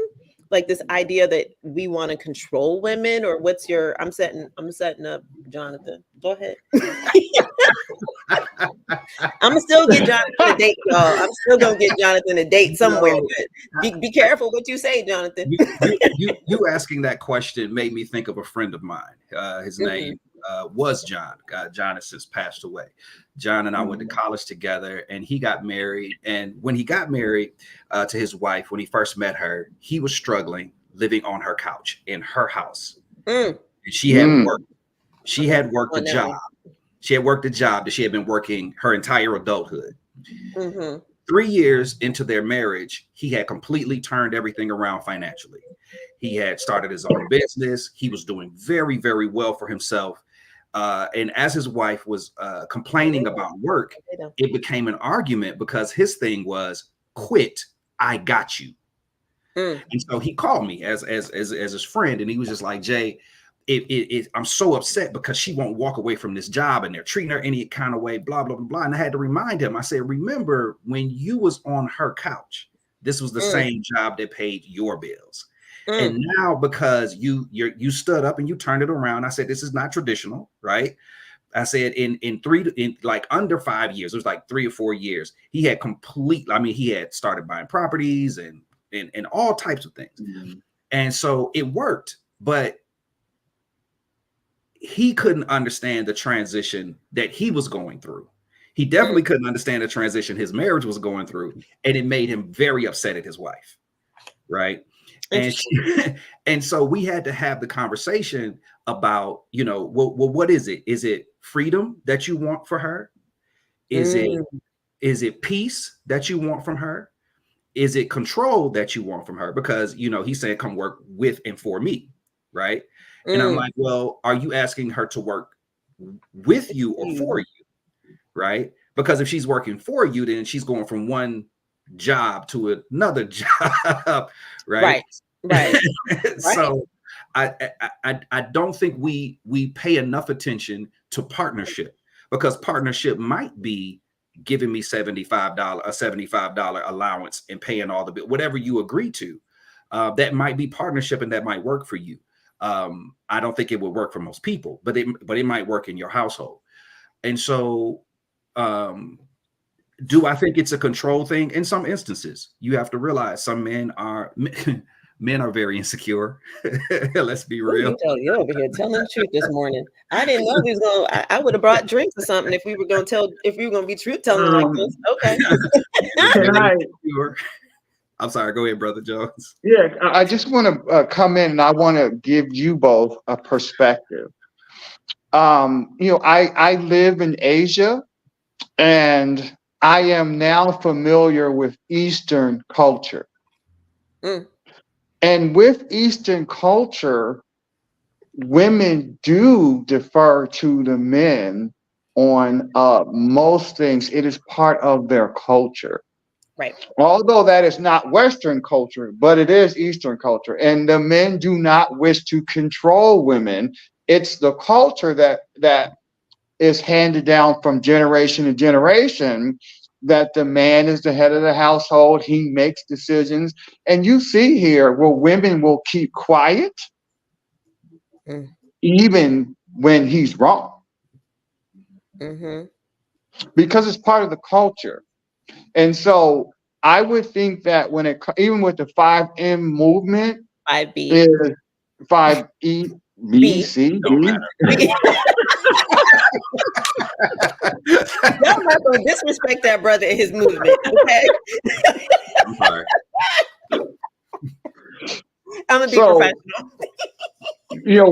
Like this idea that we want to control women, or what's your, I'm setting up Jonathan. Go ahead. I'm gonna still get Jonathan a date, y'all. I'm still gonna get Jonathan a date somewhere. Be careful what you say, Jonathan. You asking that question made me think of a friend of mine. His name was John. John has since passed away. John and I went to college together, and he got married. And when he got married to his wife, when he first met her, he was struggling living on her couch in her house. And she had worked. She had worked a job. She had worked a job that she had been working her entire adulthood. 3 years into their marriage, he had completely turned everything around financially. He had started his own business. He was doing very, very well for himself. And as his wife was complaining about work, it became an argument because his thing was, quit, I got you. And so he called me as his friend, and he was just like, Jay, I'm so upset because she won't walk away from this job and they're treating her any kind of way, blah, blah, blah, blah. And I had to remind him, I said, remember when you was on her couch, this was the same job that paid your bills. And now because you stood up and you turned it around, I said, this is not traditional, right? I said in like under 5 years, it was like 3 or 4 years, he had he had started buying properties and all types of things. And so it worked, but he couldn't understand the transition that he was going through. He definitely couldn't understand the transition his marriage was going through. And it made him very upset at his wife. Right. And so we had to have the conversation about, well, what is it? Is it freedom that you want for her? Is it peace that you want from her? Is it control that you want from her? Because, he said, come work with and for me. Right. And I'm like, well, are you asking her to work with you or for you? Right. Because if she's working for you, then she's going from one job to another job. Right. So I don't think we pay enough attention to partnership, because partnership might be giving me $75 allowance and paying all the bill, whatever you agree to. That might be partnership, and that might work for you. I don't think it would work for most people, but it might work in your household. And so, do I think it's a control thing? In some instances, you have to realize some men are very insecure. Let's be real. You're over here telling the truth this morning. I didn't know we was going. I would have brought drinks or something if we were going to be truth telling like this. Okay. I'm sorry. Go ahead, Brother Jones. Yeah, I just want to come in, and I want to give you both a perspective. I live in Asia, and I am now familiar with Eastern culture. And with Eastern culture, women do defer to the men on most things. It is part of their culture. Right. Although that is not Western culture, but it is Eastern culture. And the men do not wish to control women. It's the culture that is handed down from generation to generation, that the man is the head of the household. He makes decisions. And you see here where women will keep quiet even when he's wrong. Because it's part of the culture. And so I would think that when even with the 5M movement, 5B, is 5E, B, C, D. Y'all not gonna disrespect that brother and his movement, okay? I'm sorry. I'm gonna be professional.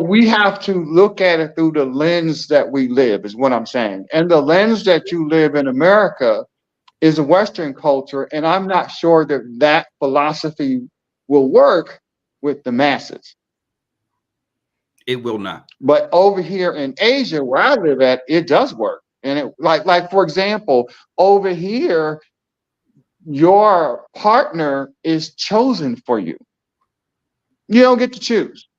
We have to look at it through the lens that we live, is what I'm saying. And the lens that you live in America is a Western culture, and I'm not sure that philosophy will work with the masses. It will not. But over here in Asia, where I live at, it does work. And it like for example, over here, your partner is chosen for you. You don't get to choose.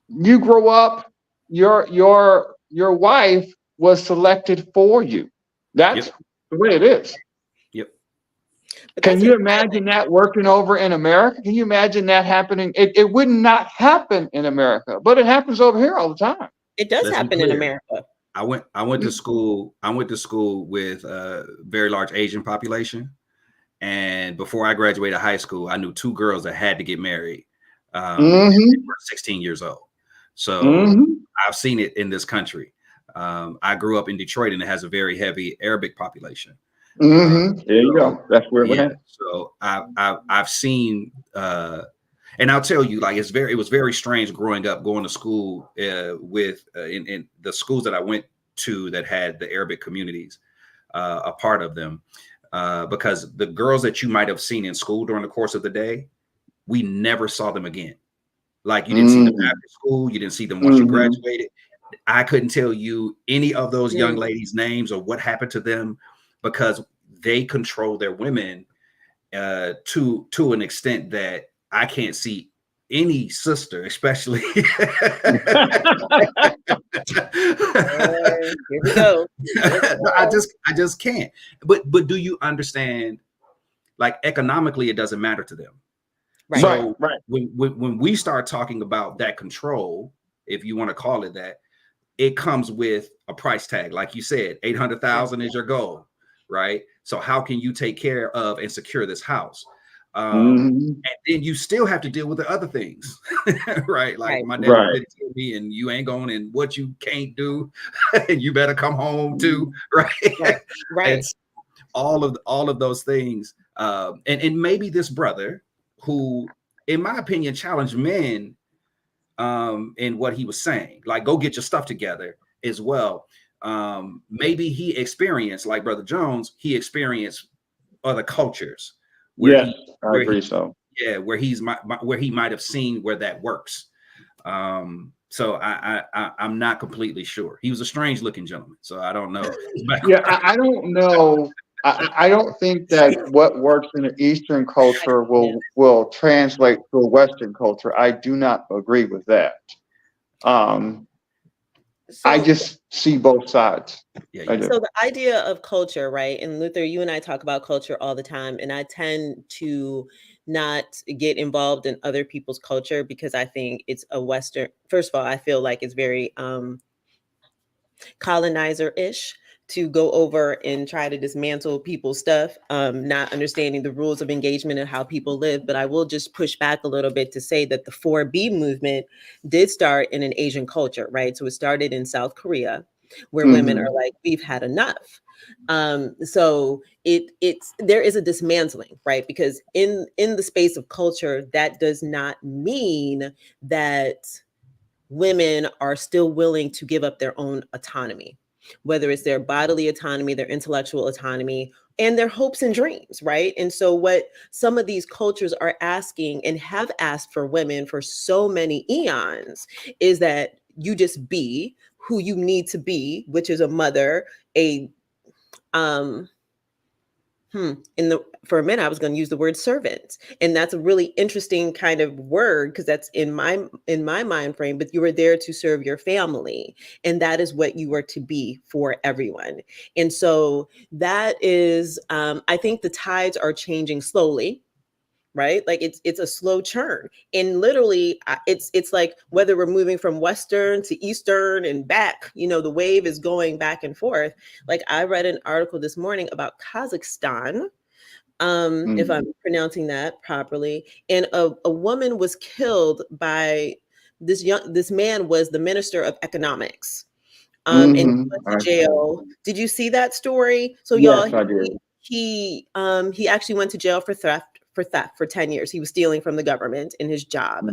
You grow up, your wife was selected for you. That's Yep. the way it is. Yep. But Can that's you a imagine that working over in America? Can you imagine that happening? It would not happen in America, but it happens over here all the time. it does Let's be happen in clear. America. I went to school. I went to school with a very large Asian population, and before I graduated high school, I knew 2 girls that had to get married. Mm-hmm. They were 16 years old. So Mm-hmm. I've seen it in this country. I grew up in Detroit, and it has a very heavy Arabic population. Mm-hmm. There you So, go. That's where it yeah. went. So I've seen. And I'll tell you, like, it was very strange growing up, going to school with in the schools that I went to that had the Arabic communities a part of them, because the girls that you might have seen in school during the course of the day, we never saw them again. Like, you didn't see them after school, you didn't see them once you graduated. I couldn't tell you any of those young ladies' names or what happened to them, because they control their women to an extent that I can't see any sister, especially. Here we go. I just can't. But do you understand? Like, economically, it doesn't matter to them. Right. So Right. when we start talking about that control, if you want to call it that, it comes with a price tag. Like you said, 800,000 is your goal, right? So how can you take care of and secure this house? And then you still have to deal with the other things, right? Like, my dad did tell me, and you ain't going, and what you can't do, and you better come home too, right? Right. And all of those things, and maybe this brother, who, in my opinion, challenged men in what he was saying, like, go get your stuff together as well. Maybe he experienced, like Brother Jones, he experienced other cultures where I agree. where he might have seen where that works. So I'm not completely sure. He was a strange looking gentleman, so I don't know. Yeah, I don't know. I don't think that what works in the Eastern culture will translate to a Western culture. I do not agree with that. I just see both sides. Yeah. So the idea of culture, right? And Luther, you and I talk about culture all the time, and I tend to not get involved in other people's culture because I think it's a Western. First of all, I feel like it's very colonizer-ish to go over and try to dismantle people's stuff, not understanding the rules of engagement and how people live. But I will just push back a little bit to say that the 4B movement did start in an Asian culture, right? So it started in South Korea, where women are like, we've had enough. So there is a dismantling, right? Because in the space of culture, that does not mean that women are still willing to give up their own autonomy, whether it's their bodily autonomy, their intellectual autonomy, and their hopes and dreams, right? And so what some of these cultures are asking and have asked for women for so many eons is that you just be who you need to be, which is a mother, for a minute, I was going to use the word servant, and that's a really interesting kind of word because that's in my mind frame. But you were there to serve your family, and that is what you were to be for everyone. And so that is, I think the tides are changing slowly. Right? Like it's a slow churn. And literally it's like whether we're moving from Western to Eastern and back, the wave is going back and forth. Like I read an article this morning about Kazakhstan, if I'm pronouncing that properly. And a woman was killed by this man was the minister of economics. And he went to jail. Did you see that story? So Yes, y'all, I did. he actually went to jail for theft for 10 years. He was stealing from the government in his job.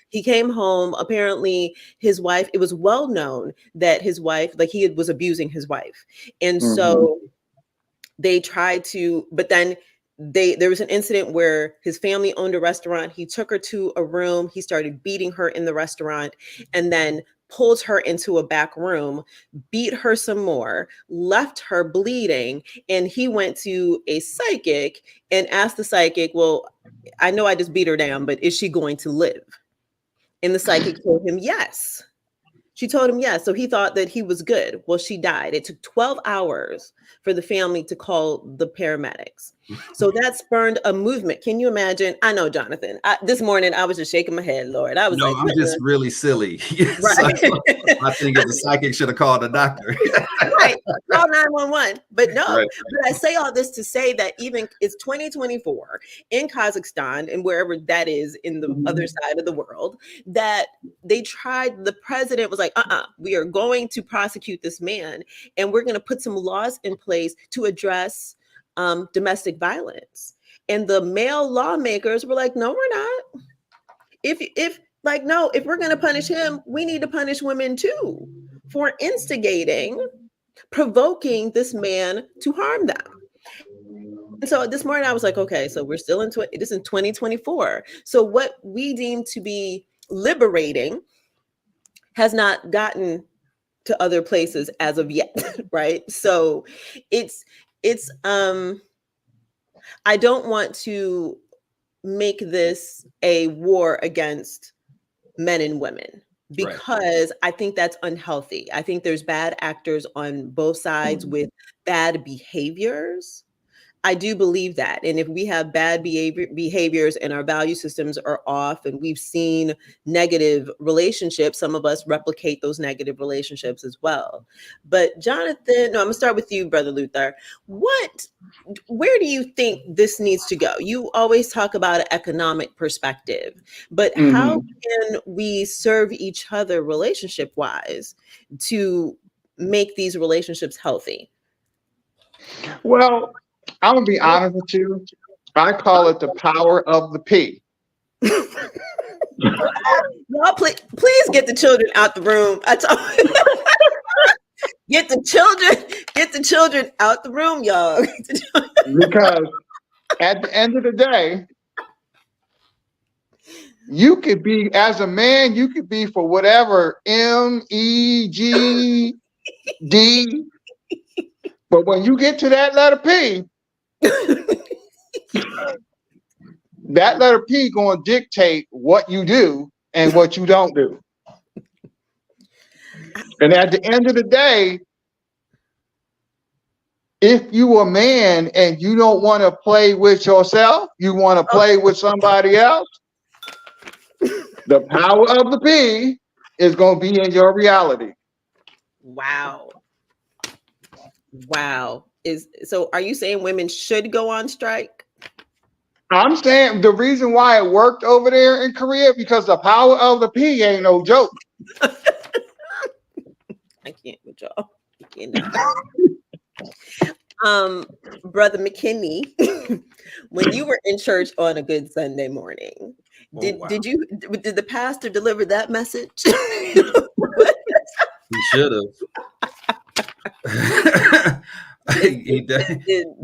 He came home. Apparently his wife, it was well known that his wife, like he was abusing his wife. And so they tried to, but then there was an incident where his family owned a restaurant. He took her to a room. He started beating her in the restaurant. And then pulled her into a back room, beat her some more, left her bleeding, and he went to a psychic and asked the psychic, well, I know I just beat her down, but is she going to live? And the psychic told him yes. She told him yes. So he thought that he was good. Well, she died. It took 12 hours for the family to call the paramedics. So that spurned a movement. Can you imagine? I know, Jonathan. This morning I was just shaking my head, Lord. I was no, like, I'm just really silly. right. So, I think the psychic should have called a doctor. Right. Call 911. But no, Right. but I say all this to say that even it's 2024 in Kazakhstan and wherever that is in the other side of the world, that they tried, the president was like, we are going to prosecute this man and we're going to put some laws in place to address domestic violence. And the male lawmakers were like, no, we're not. If we're going to punish him, we need to punish women too for instigating, provoking this man to harm them. And so this morning I was like, okay, so we're still this is in 2024. So what we deem to be liberating has not gotten to other places as of yet, right? So it's I don't want to make this a war against men and women because I think that's unhealthy. I think there's bad actors on both sides with bad behaviors. I do believe that. And if we have bad behaviors and our value systems are off and we've seen negative relationships, some of us replicate those negative relationships as well. But Jonathan, no, I'm gonna start with you, Brother Luther. Where do you think this needs to go? You always talk about an economic perspective, but how can we serve each other relationship wise to make these relationships healthy? Well, I'm gonna be honest with you. I call it the power of the P. Y'all, please get the children out the room. Get the children out the room, y'all. Because at the end of the day, you could be, as a man, you could be for whatever M, E, G, D. But when you get to that letter P, that letter P going to dictate what you do and what you don't do. And at the end of the day, if you a man and you don't want to play with yourself, you want to play with somebody else, the power of the P is going to be in your reality. Wow. So are you saying women should go on strike? I'm saying the reason why it worked over there in Korea, because the power of the P ain't no joke. I can't with y'all. Brother McKinney, when you were in church on a good Sunday morning, did the pastor deliver that message? He should have.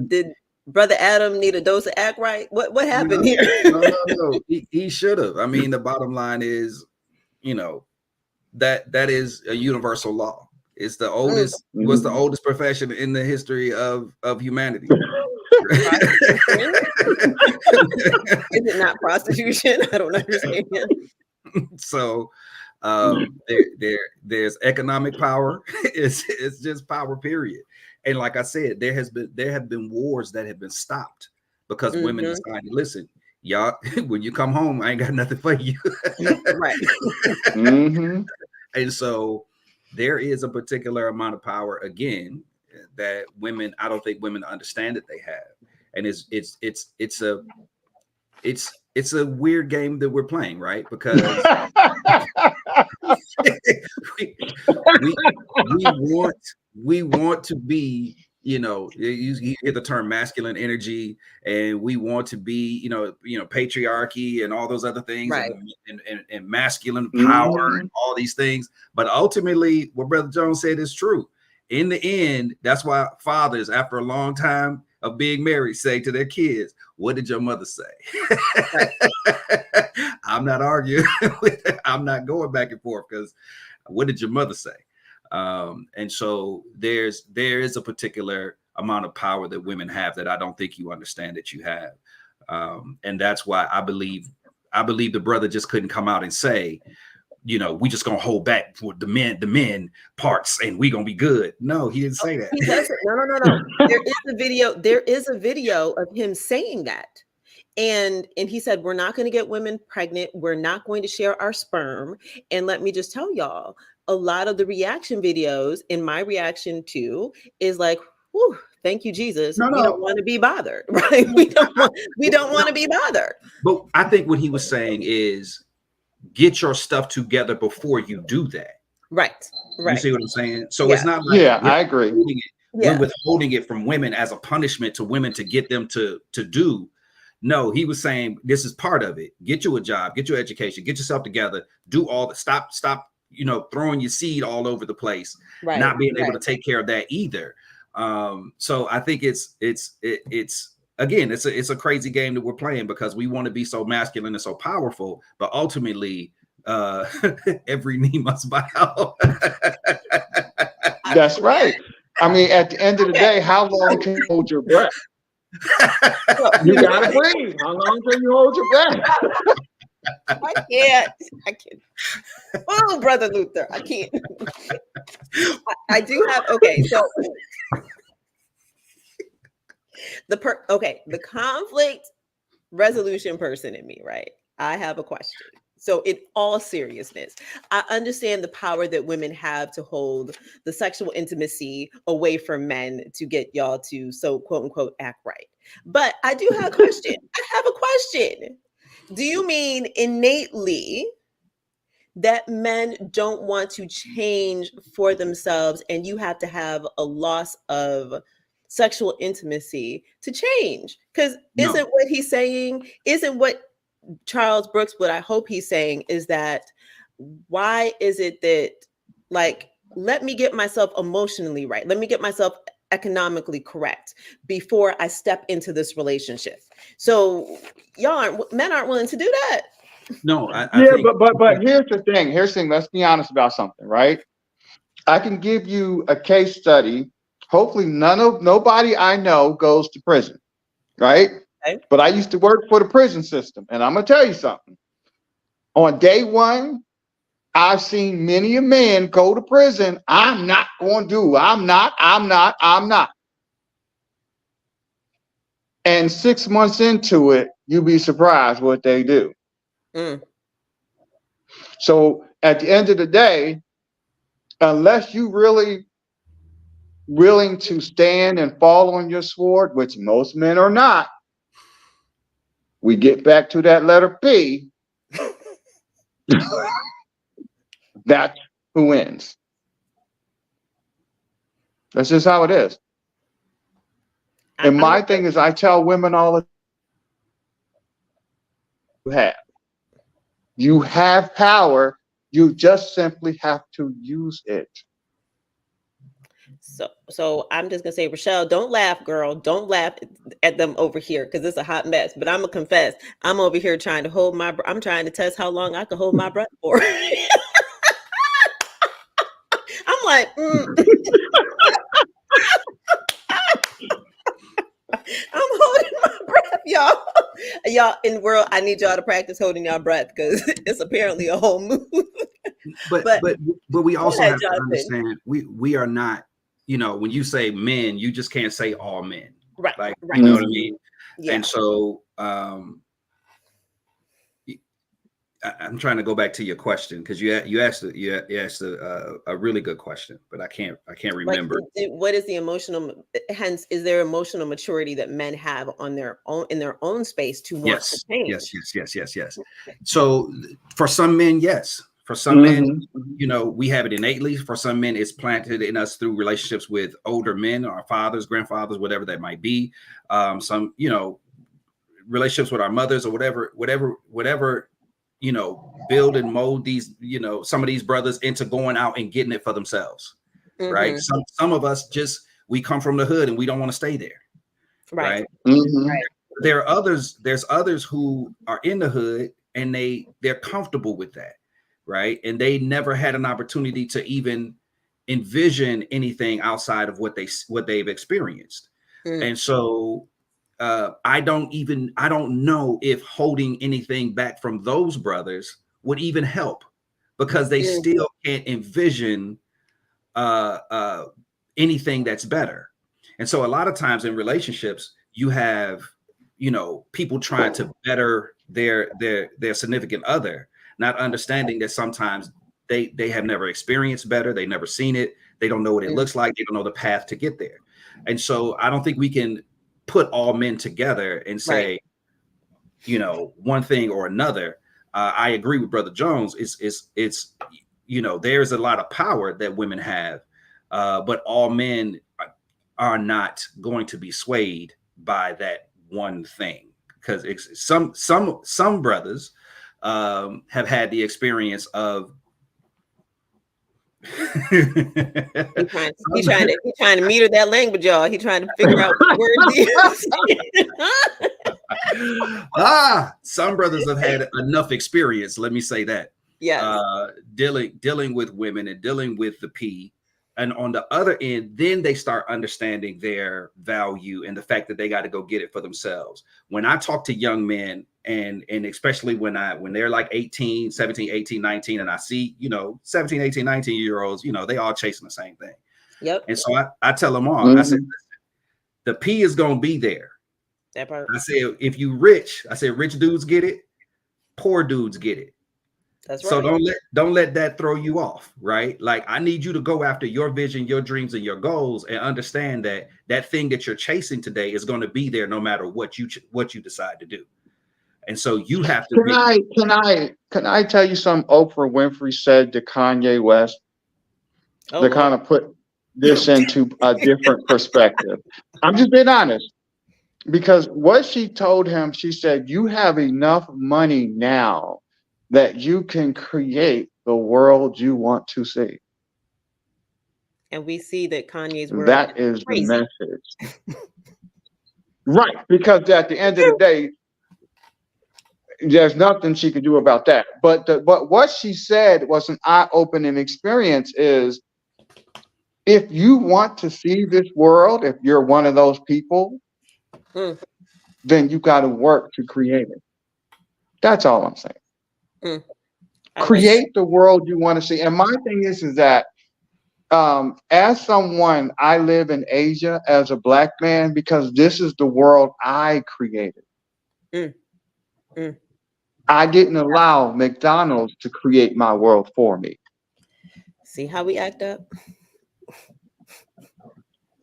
Did Brother Adam need a dose of act right? What happened here? No. He should have. I mean, the bottom line is, that is a universal law. It's the oldest, was the oldest profession in the history of humanity. Is it not prostitution? I don't understand. So there's economic power. It's just power, period. And like I said, there have been wars that have been stopped because women decided, listen, y'all, when you come home, I ain't got nothing for you. Right. And so there is a particular amount of power, again, that I don't think women understand that they have. And it's a weird game that we're playing, right? Because we want to be, you hear the term masculine energy, and we want to be, patriarchy and all those other things, right, and masculine power and all these things. But ultimately, what Brother Jones said is true. In the end, that's why fathers, after a long time of being married, say to their kids, what did your mother say? I'm not arguing with it. I'm not going back and forth, because What did your mother say? And so there is a particular amount of power that women have that I don't think you understand that you have. And that's why I believe the brother just couldn't come out and say, we just gonna hold back for the men parts and we gonna be good. No, he didn't say that. He doesn't. No. There is a video of him saying that. And he said, we're not going to get women pregnant. We're not going to share our sperm. And let me just tell y'all, a lot of the reaction videos, and my reaction too, is like, whew, thank you, Jesus. No. We don't want to be bothered, right? We don't want to be bothered. But I think what he was saying is get your stuff together before you do that. Right. You see what I'm saying? So Yeah. it's not like I agree. We're withholding it from women as a punishment to women to get them to do. No, he was saying this is part of it. Get you a job, get your education, get yourself together, do all the stop, throwing your seed all over the place, not being able to take care of that either. So I think it's again, it's a crazy game that we're playing because we want to be so masculine and so powerful, but ultimately every knee must bow. That's right. I mean, at the end of the day, how long can you hold your breath? You gotta breathe. How long can you hold your breath? I can't. Oh, Brother Luther, I can't. I do have, so the conflict resolution person in me, right? I have a question. So in all seriousness, I understand the power that women have to hold the sexual intimacy away from men to get y'all to, so quote unquote, act right. But I do have a question. Do you mean innately that men don't want to change for themselves and you have to have a loss of sexual intimacy to change? Because isn't what he's saying, isn't what Charles Brooks, what I hope he's saying is that why is it that, like, let me get myself emotionally right, let me get myself economically correct before I step into this relationship. So men aren't willing to do that. No, I think, but here's the thing. Let's be honest about something, right? I can give you a case study. Hopefully nobody I know goes to prison, right? Okay. But I used to work for the prison system, and I'm gonna tell you something. On day one, I've seen many a man go to prison. I'm not. And 6 months into it, you'll be surprised what they do. So at the end of the day, unless you really willing to stand and fall on your sword, which most men are not, we get back to that letter P. That's who wins. That's just how it is. And my thing is, I tell women all the time, you have power. You just simply have to use it. So I'm just gonna say, Rochelle, don't laugh, girl. Don't laugh at them over here because it's a hot mess. But I'm gonna confess, I'm over here trying to I'm trying to test how long I can hold my breath for. I'm like, I'm holding my breath, y'all. Y'all in the world, I need y'all to practice holding your breath because it's apparently a whole move. but we also have to understand we are not. When you say men, you just can't say all men, right? Like, right. You know what I mean? Yeah. And so I'm trying to go back to your question because you asked a really good question, but I can't remember. What is the emotional? Hence, is there emotional maturity that men have on their own in their own space to want to change? Yes. So for some men, yes. For some men, we have it innately. For some men, it's planted in us through relationships with older men, our fathers, grandfathers, whatever that might be. Some, relationships with our mothers or whatever, build and mold these, some of these brothers into going out and getting it for themselves. Right. Some of us we come from the hood and we don't want to stay there. Right. Right. There's others who are in the hood and they're comfortable with that. right? And they never had an opportunity to even envision anything outside of what they've experienced. And so I don't know if holding anything back from those brothers would even help, because they still can't envision anything that's better. And so a lot of times in relationships, you have, people trying to better their significant other, not understanding that sometimes they have never experienced better. They never seen it. They don't know what it looks like. They don't know the path to get there. And so I don't think we can put all men together and say, one thing or another. I agree with Brother Jones. It's there's a lot of power that women have, but all men are not going to be swayed by that one thing, because some brothers have had the experience of He's trying to meter that language, y'all. He's trying to figure out what words some brothers have had enough experience, let me say that. Yeah. Dealing with women and dealing with the P. And on the other end, then they start understanding their value and the fact that they got to go get it for themselves. When I talk to young men, and especially when they're like 18, 17, 18, 19, and I see, 17, 18, 19-year-olds, they all chasing the same thing. Yep. And so I tell them all, I said, listen, the P is going to be there. That part. I said, if you rich, I said, rich dudes get it, poor dudes get it. That's right. So don't let that throw you off, right? Like, I need you to go after your vision, your dreams, and your goals, and understand that that thing that you're chasing today is going to be there no matter what you decide to do. And so you have to. Can I tell you something Oprah Winfrey said to Kanye West to kind of put this into a different perspective? I'm just being honest, because what she told him, she said, you have enough money now that you can create the world you want to see. And we see that Kanye's world that is crazy. The message. Right, because at the end of the day, there's nothing she could do about that. But what she said was an eye-opening experience. Is if you want to see this world, if you're one of those people, then you got to work to create it. That's all I'm saying. Create the world you want to see. And my thing is that as someone, I live in Asia as a Black man because this is the world I created. I didn't allow McDonald's to create my world for me. See how we act up?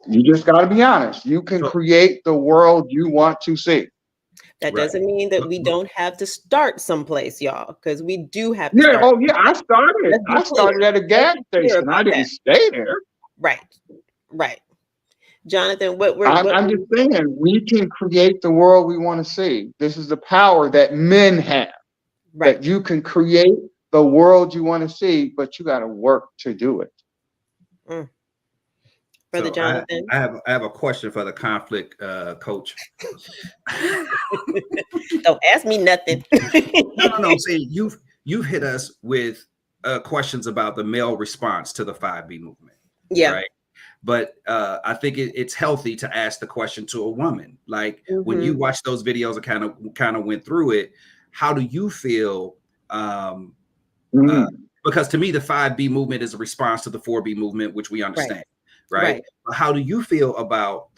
You just got to be honest. You can create the world you want to see. That doesn't mean that we don't have to start someplace, y'all, because we do have to start. Oh, yeah. I started at a gas station. I didn't stay there. Right. Jonathan, I'm just saying, we can create the world we want to see. This is the power that men have. Right. That you can create the world you want to see, but you got to work to do it. Brother Jonathan, I have a question for the conflict coach. Don't ask me nothing. No. See, you've hit us with questions about the male response to the 5B movement. Yeah. Right. But I think it's healthy to ask the question to a woman. Like when you watch those videos and kind of went through it, how do you feel? Because to me, the 5B movement is a response to the 4B movement, which we understand. Right. How do you feel about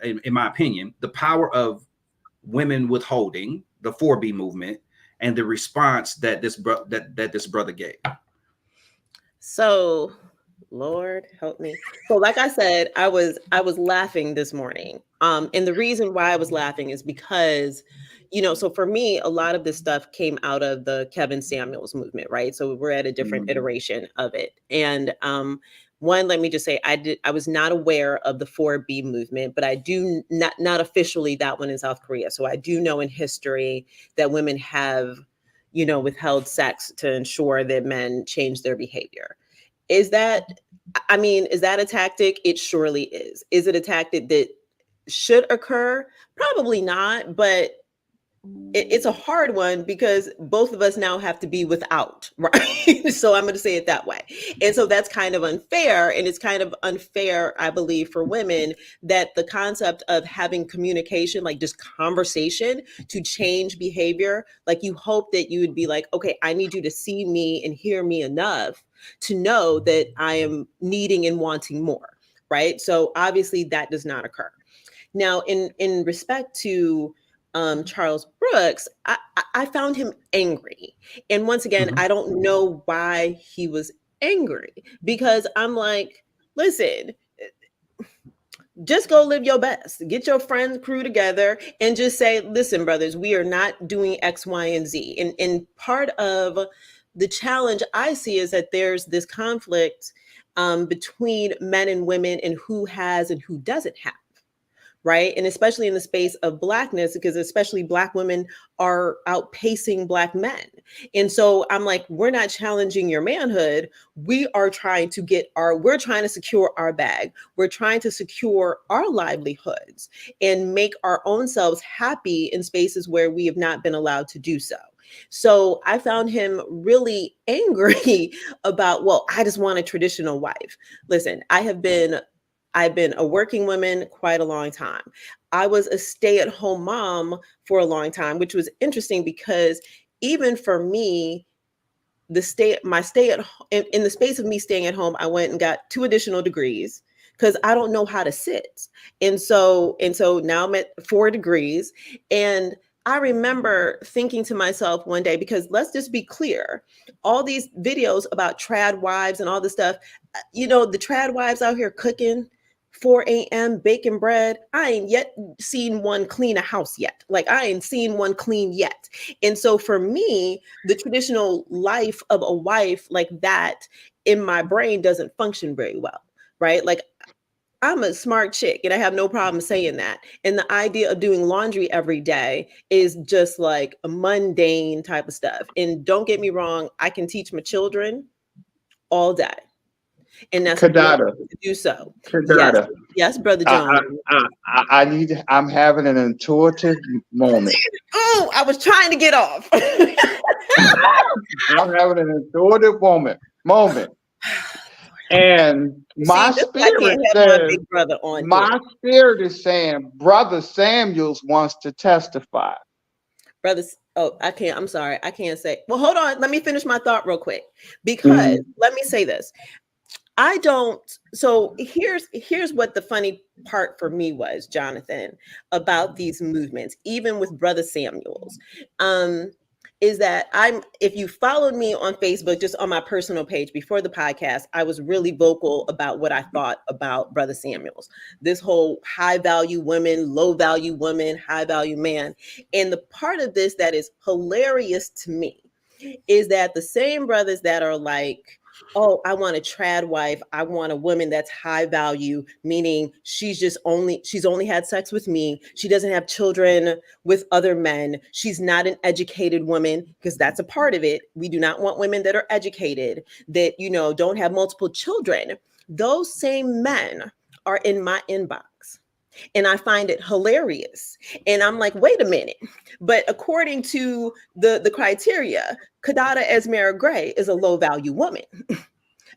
in my opinion, the power of women withholding, the 4B movement, and the response that this brother gave? So, Lord help me. So, like I said, I was laughing this morning. And the reason why I was laughing is because, so for me, a lot of this stuff came out of the Kevin Samuels movement, right? So we're at a different iteration of it. And one, let me just say, I was not aware of the 4B movement, but I do not officially that one in South Korea. So I do know in history that women have, withheld sex to ensure that men change their behavior. Is that a tactic? It surely is. Is it a tactic that should occur? Probably not, but it's a hard one because both of us now have to be without, right? So I'm going to say it that way. And so that's kind of unfair. And it's kind of unfair, I believe, for women that the concept of having communication, like just conversation to change behavior, like you hope that you would be like, okay, I need you to see me and hear me enough to know that I am needing and wanting more, right? So obviously that does not occur. Now, in respect to Charles Brooks, I found him angry. And once again, Mhm. I don't know why he was angry because I'm like, listen, just go live your best. Get your friends crew together and just say, listen, brothers, we are not doing X, Y, and Z. And part of the challenge I see is that there's this conflict between men and women and who has and who doesn't have, right? And especially in the space of Blackness, because especially Black women are outpacing Black men. And so I'm like, we're not challenging your manhood. We are trying to we're trying to secure our bag. We're trying to secure our livelihoods and make our own selves happy in spaces where we have not been allowed to do so. So I found him really angry about, well, I just want a traditional wife. Listen, I've been a working woman quite a long time. I was a stay-at-home mom for a long time, which was interesting because even for me, my stay at in the space of me staying at home, I went and got 2 additional degrees because I don't know how to sit. And so now I'm at 4 degrees. And I remember thinking to myself one day, because let's just be clear, all these videos about trad wives and all this stuff, the trad wives out here cooking 4 a.m. baking bread. I ain't yet seen one clean a house yet. Like I ain't seen one clean yet. And so for me, the traditional life of a wife like that in my brain doesn't function very well, right? Like I'm a smart chick and I have no problem saying that. And the idea of doing laundry every day is just like a mundane type of stuff. And don't get me wrong, I can teach my children all day. And that's Kadada, wonderful to do so. Yes. Kadada. Yes, Brother I, John. I'm having an intuitive moment. Oh, I was trying to get off. I'm having an intuitive moment. And my See, this is why I spirit can't have my says, big brother on here. my spirit is saying, Brother Samuels wants to testify. Brothers, oh, I can't. I'm sorry. I can't say. Well, hold on. Let me finish my thought real quick. Because let me say this. I don't. So here's what the funny part for me was, Jonathan, about these movements, even with Brother Samuels, is that if you followed me on Facebook, just on my personal page before the podcast, I was really vocal about what I thought about Brother Samuels, this whole high value women, low value woman, high value man. And the part of this that is hilarious to me is that the same brothers that are like, oh, I want a trad wife. I want a woman that's high value, meaning she's only had sex with me. She doesn't have children with other men. She's not an educated woman, because that's a part of it. We do not want women that are educated, that, don't have multiple children. Those same men are in my inbox. And I find it hilarious. And I'm like, wait a minute. But according to the criteria, Kadada Esmera Gray is a low value woman.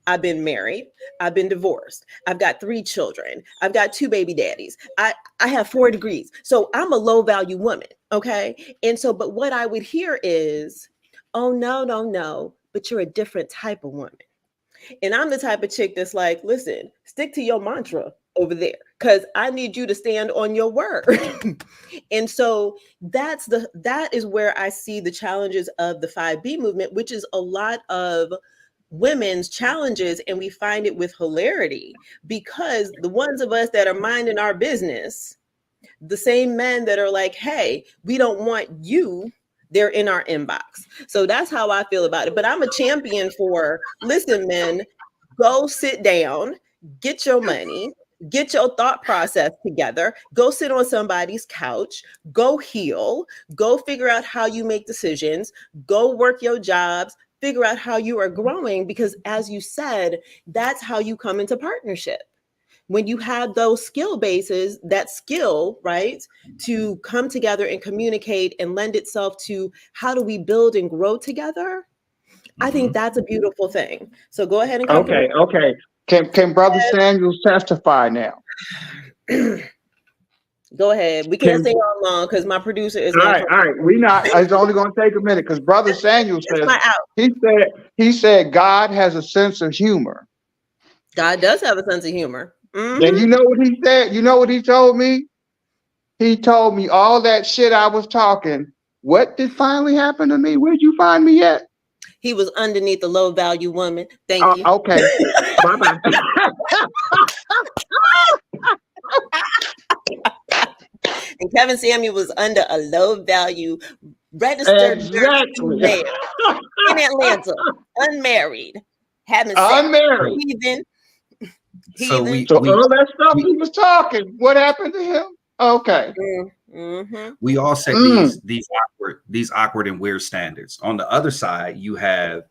I've been married. I've been divorced. I've got 3 children. I've got 2 baby daddies. I have 4 degrees. So I'm a low value woman. Okay. And so, but what I would hear is, oh, no, but you're a different type of woman. And I'm the type of chick that's like, listen, stick to your mantra over there, because I need you to stand on your word. And so that is where I see the challenges of the 5B movement, which is a lot of women's challenges. And we find it with hilarity, because the ones of us that are minding our business, the same men that are like, hey, we don't want you, they're in our inbox. So that's how I feel about it. But I'm a champion for, listen, men, go sit down, get your money, get your thought process together, go sit on somebody's couch, go heal, go figure out how you make decisions, go work your jobs, figure out how you are growing, because as you said, that's how you come into partnership. when you have those skill bases, that skill, right, to come together and communicate and lend itself to how do we build and grow together, I think that's a beautiful thing. So go ahead and come Okay, okay. Can Brother Samuels testify now? Go ahead. We can't stay on long because my producer is all right. We not. It's only going to take a minute because Brother Samuel says he said God has a sense of humor. God does have a sense of humor. And you know what he said? You know what he told me? He told me all that shit I was talking. What did finally happen to me? Where'd you find me at? He was underneath the low value woman. Thank you. Okay. Bye-bye. And Kevin Samuel was under a low value registered exactly. in Atlanta, unmarried, having sex, unmarried. Heathen. So all that stuff he was talking, what happened to him? Okay. We all set these awkward and weird standards. On the other side, you have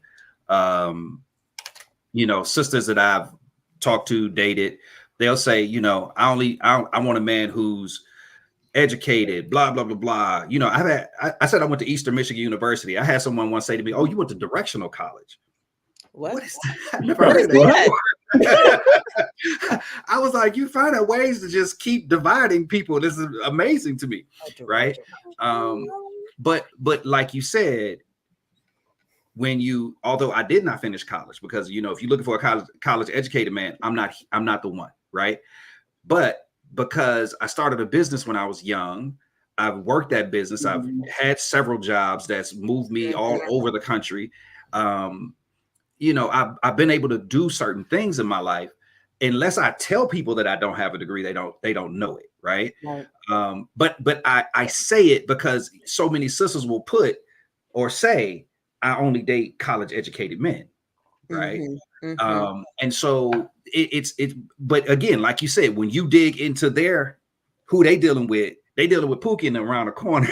sisters that I've talked to, dated. They'll say, I want a man who's educated, blah blah blah blah. I said I went to Eastern Michigan University. I had someone once say to me, "Oh, you went to directional college." What is that? I never heard of that. I was like, you find out ways to just keep dividing people. This is amazing to me, right? But like you said, although I did not finish college, because if you're looking for a college educated man, I'm not the one, right? But because I started a business when I was young, I've worked that business. I've had several jobs that's moved me all over the country. I've been able to do certain things in my life. Unless I tell people that I don't have a degree, they don't know it, right? But I say it because so many sisters will put or say, I only date college educated men, right? And so but again, like you said, when you dig into who they dealing with Pookie and around the corner.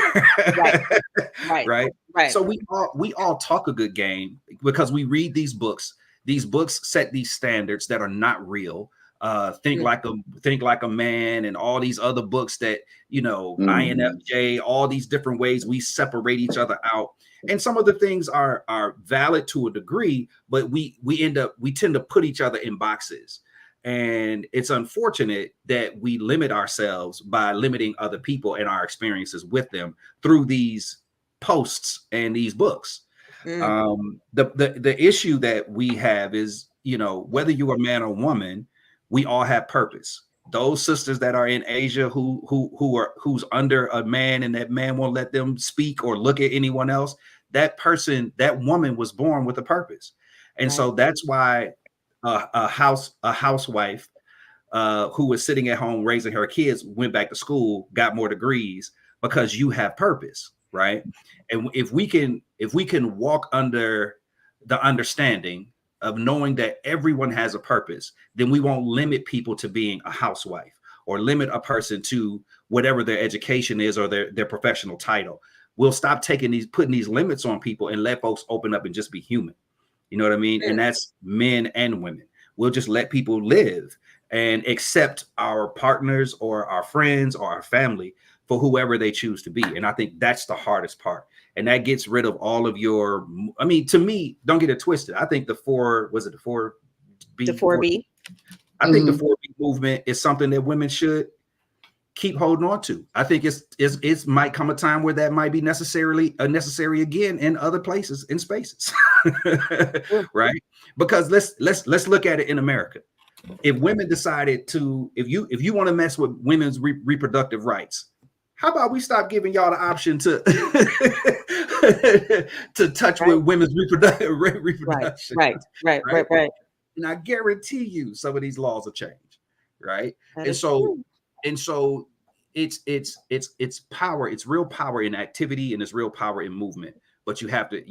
Right. So we all talk a good game because we read these books. These books set these standards that are not real. Think like a man, and all these other books that INFJ, all these different ways we separate each other out. And some of the things are valid to a degree, but we tend to put each other in boxes. And it's unfortunate that we limit ourselves by limiting other people and our experiences with them through these posts and these books. The issue that we have is, whether you're a man or woman, we all have purpose. Those sisters that are in Asia who's under a man and that man won't let them speak or look at anyone else, that woman was born with a purpose. And so that's why a housewife who was sitting at home raising her kids went back to school, got more degrees, because you have purpose, right? And if we can walk under the understanding of knowing that everyone has a putting then we won't limit people to being a housewife or limit a person to whatever their education is or their professional title. We'll stop putting these limits on people and let folks open up and just be human. You know what I mean? And that's men and women. We'll just let people live and accept our partners or our friends or our family for whoever they choose to be. And I think that's the hardest part. And that gets rid of all of to me, don't get it twisted. I think the 4B? The 4B. I think the 4B movement is something that women should keep holding on to. I think it might come a time where that might be necessary again in other places, in spaces, right? Because let's look at it in America. If women decided if you want to mess with women's reproductive rights, how about we stop giving y'all the option to touch with women's reproduction? Right. And I guarantee you some of these laws will change, right? And so it's power. It's real power in activity, and it's real power in movement. But you have to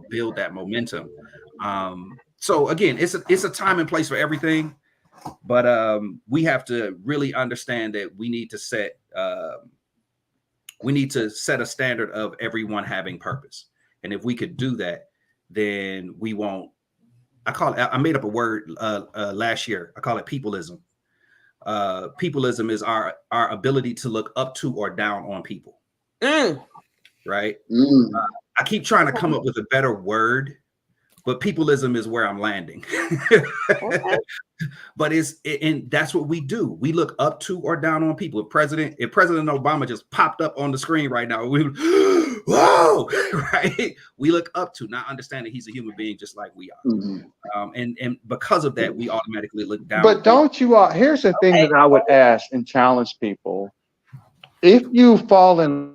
build that momentum. So again, it's a time and place for everything. But we have to really understand that we need to set a standard of everyone having purpose. And if we could do that, then we won't I made up a word last year. I call it peopleism. Peopleism is our ability to look up to or down on people. Right? I keep trying to come up with a better word, but peopleism is where I'm landing. But and that's what we do. We look up to or down on people. If President Obama just popped up on the screen right now, we would, whoa, right? We look up to, not understanding he's a human being just like we are. And because of that, we automatically look down. But don't you here's the thing that I would ask and challenge people. If you fall in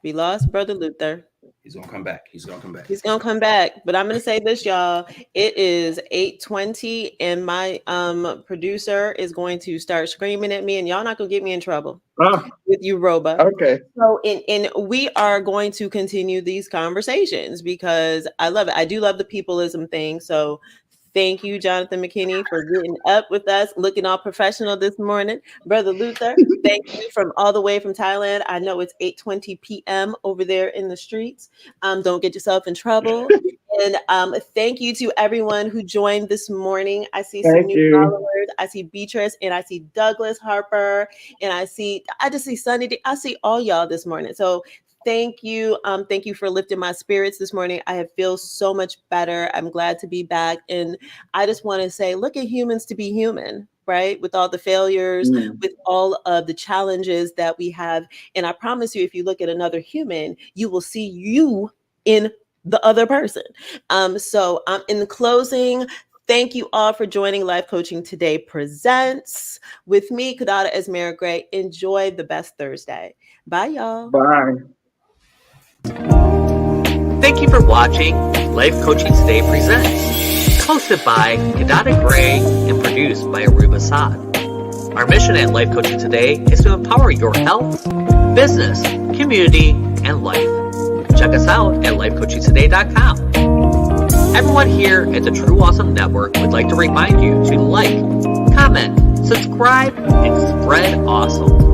we lost Brother Luther. He's gonna come back. He's gonna come back. But I'm gonna say this, y'all. It is 8:20, and my producer is going to start screaming at me, and y'all not gonna get me in trouble with you, Roba. Okay. So, and we are going to continue these conversations because I love it. I do love the peopleism thing. So. Thank you, Jonathan McKinney, for getting up with us, looking all professional this morning. Brother Luther, thank you from all the way from Thailand. I know it's 8:20 p.m. over there in the streets. Don't get yourself in trouble. And thank you to everyone who joined this morning. I see some new followers. I see Beatrice, and I see Douglas Harper, and I just see Sunny. I see all y'all this morning. So thank you. Thank you for lifting my spirits this morning. I feel so much better. I'm glad to be back. And I just want to say, look at humans to be human, right? With all the failures, with all of the challenges that we have. And I promise you, if you look at another human, you will see you in the other person. So in closing, thank you all for joining Life Coaching Today Presents with me, Kadada Esmera Gray. Enjoy the best Thursday. Bye, y'all. Bye. Thank you for watching Life Coaching Today Presents, hosted by Kadada Gray and produced by Aruba Saad. Our mission at Life Coaching Today is to empower your health, business, community, and life. Check us out at lifecoachingtoday.com. Everyone here at the True Awesome Network would like to remind you to like, comment, subscribe, and spread awesome.